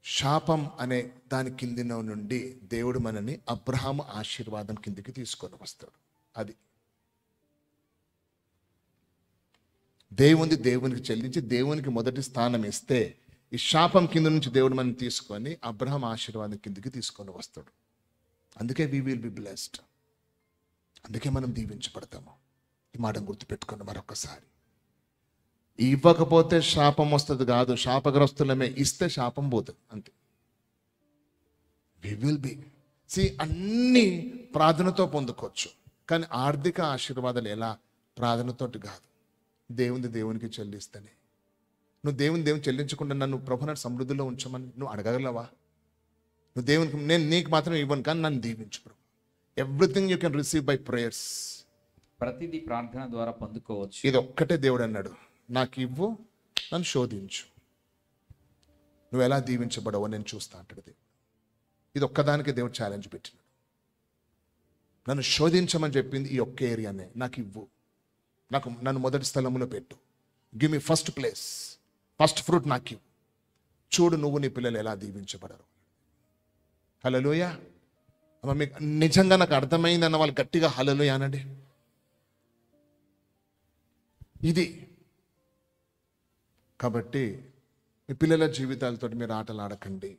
శాపం అనే దాని కిందిన నుండి దేవుడు మనని అబ్రహాము ఆశీర్వాదం కిందికి తీసుకొని వస్తాడు. అది దేవునికి చెల్లించి దేవునికి మొదటి స్థానం ఇస్తే ఈ శాపం కింద నుంచి దేవుడు మనం తీసుకొని అబ్రహాం ఆశీర్వాదం కిందకి తీసుకొని వస్తాడు. అందుకే వి విల్ బి బ్లెస్డ్. అందుకే మనం దీవించబడతాము. ఈ మాట గుర్తుపెట్టుకోండి మరొకసారి. ఇవ్వకపోతే శాపం వస్తుంది కాదు, శాపగ్రస్తులమే. ఇస్తే శాపం పోతుంది అంతే. వి విల్ బి అన్ని ప్రార్థనతో పొందుకోవచ్చు, కానీ ఆర్థిక ఆశీర్వాదాలు ఎలా? ప్రార్థనతోటి కాదు, దేవునికి చెల్లిస్తేనే. నువ్వు దేవుని చెల్లించకుండా నన్ను ప్రభు నన్ను సమృద్ధిలో ఉంచమని నువ్వు అడగగలవా? నువ్వు దేవునికి నేను నీకు మాత్రం ఇవ్వను, కానీ నన్ను దీవించు ప్రభు. Everything you can receive by prayers. ప్రతిదీ ప్రార్థన ద్వారా పొందుకోవచ్చు. ఇది ఒక్కటే దేవుడు అన్నాడు, నాకు ఇవ్వు, నన్ను శోధించు, నువ్వు ఎలా దీవించబడవో నేను చూస్తా అంటాడు దేవుడు. ఇది ఒక్కదానికి దేవుడు ఛాలెంజ్ పెట్టినాడు. నన్ను శోధించమని చెప్పింది ఈ ఒక్క ఏరియానే. నాకు ఇవ్వు, నన్ను మొదటి స్థలంలో పెట్టు, give me first place, first fruit నాకు ఇవ్వు, చూడు నువ్వు నీ పిల్లలు ఎలా దీవించబడరు. హల్లెలూయా. అమ్మ, మీకు నిజంగా నాకు అర్థమైంది అన్న వాళ్ళు గట్టిగా హల్లెలూయా అనండి. ఇది కాబట్టి మీ పిల్లల జీవితాలతో మీరు ఆటలు ఆడకండి.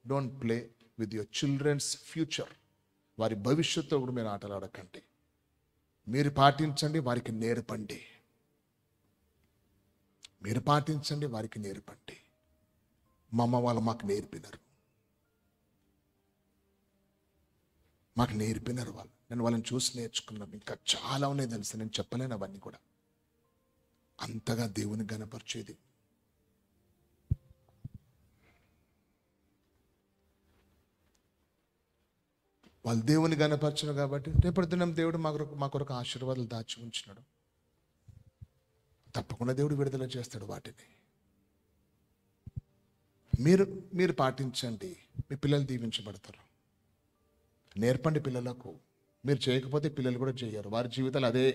Don't play with your children's future. వారి భవిష్యత్తు కూడా మీరు ఆటలు ఆడకండి. మీరు పాటించండి, వారికి నేర్పండి. మీరు పాటించండి, వారికి నేర్పండి. మా అమ్మ వాళ్ళు మాకు నేర్పినారు వాళ్ళు. నేను వాళ్ళని చూసి నేర్చుకున్నాను. ఇంకా చాలా ఉన్నాయి తెలుసు, నేను చెప్పలేను అవన్నీ కూడా. అంతగా దేవుని గణపరిచేది. వాళ్ళు దేవుని గణపరచను కాబట్టి రేపటి దినం దేవుడు మా కొరకు ఆశీర్వాదాలు దాచి ఉంచినాడు. తప్పకుండా దేవుడు విడుదల చేస్తాడు వాటిని. మీరు పాటించండి, మీ పిల్లలు దీవించబడతారు. నేర్పండి పిల్లలకు. మీరు చేయకపోతే పిల్లలు కూడా చేయరు. వారి జీవితాలు అదే,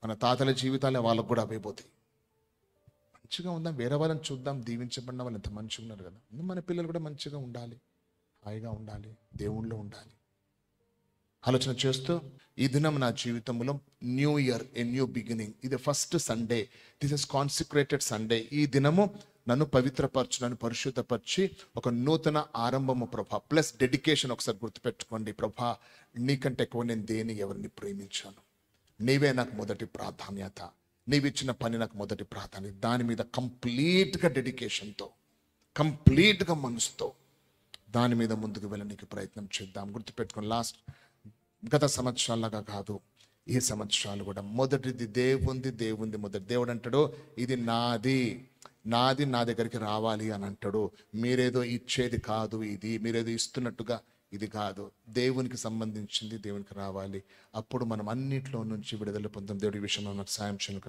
మన తాతల జీవితాలే వాళ్ళకు కూడా అయిపోతాయి. మంచిగా ఉందాం, వేరే వాళ్ళని చూద్దాం. దీవించబడిన వాళ్ళు ఎంత మంచిగా ఉన్నారు కదా. మన పిల్లలు కూడా మంచిగా ఉండాలి, హాయిగా ఉండాలి, దేవుళ్ళు ఉండాలి. ఆలోచన చేస్తూ ఈ దినం నా జీవితంలో new year, a new beginning. ఇది first Sunday, this is consecrated Sunday. ఈ దినము నన్ను పవిత్రపరచు, నన్ను పరిశుద్ధపరిచి ఒక నూతన ఆరంభము ప్రభా. Plus dedication. ఒకసారి గుర్తుపెట్టుకోండి, ప్రభా నీకంటే ఎక్కువ నేను ఎవరిని ప్రేమించాను. నీవే నాకు మొదటి ప్రాధాన్యత, నీవిచ్చిన పని నాకు మొదటి ప్రాధాన్యత. దాని మీద కంప్లీట్గా డెడికేషన్తో, కంప్లీట్గా మనసుతో దాని మీద ముందుకు వెళ్ళడానికి ప్రయత్నం చేద్దాం. గుర్తుపెట్టుకోండి, గత సంవత్సరాలుగా కాదు, ఈ సంవత్సరాలు కూడా మొదటిది దేవుంది మొదటి. దేవుడు అంటాడు, ఇది నాది నా దగ్గరికి రావాలి అని అంటాడు. మీరేదో ఇచ్చేది కాదు ఇది, మీరేదో ఇస్తున్నట్టుగా ఇది కాదు. దేవునికి సంబంధించింది దేవునికి రావాలి. అప్పుడు మనం అన్నిట్లో నుంచి విడుదల పొందాం. దేవుడి విషయంలో నాకు సాయం చేయను.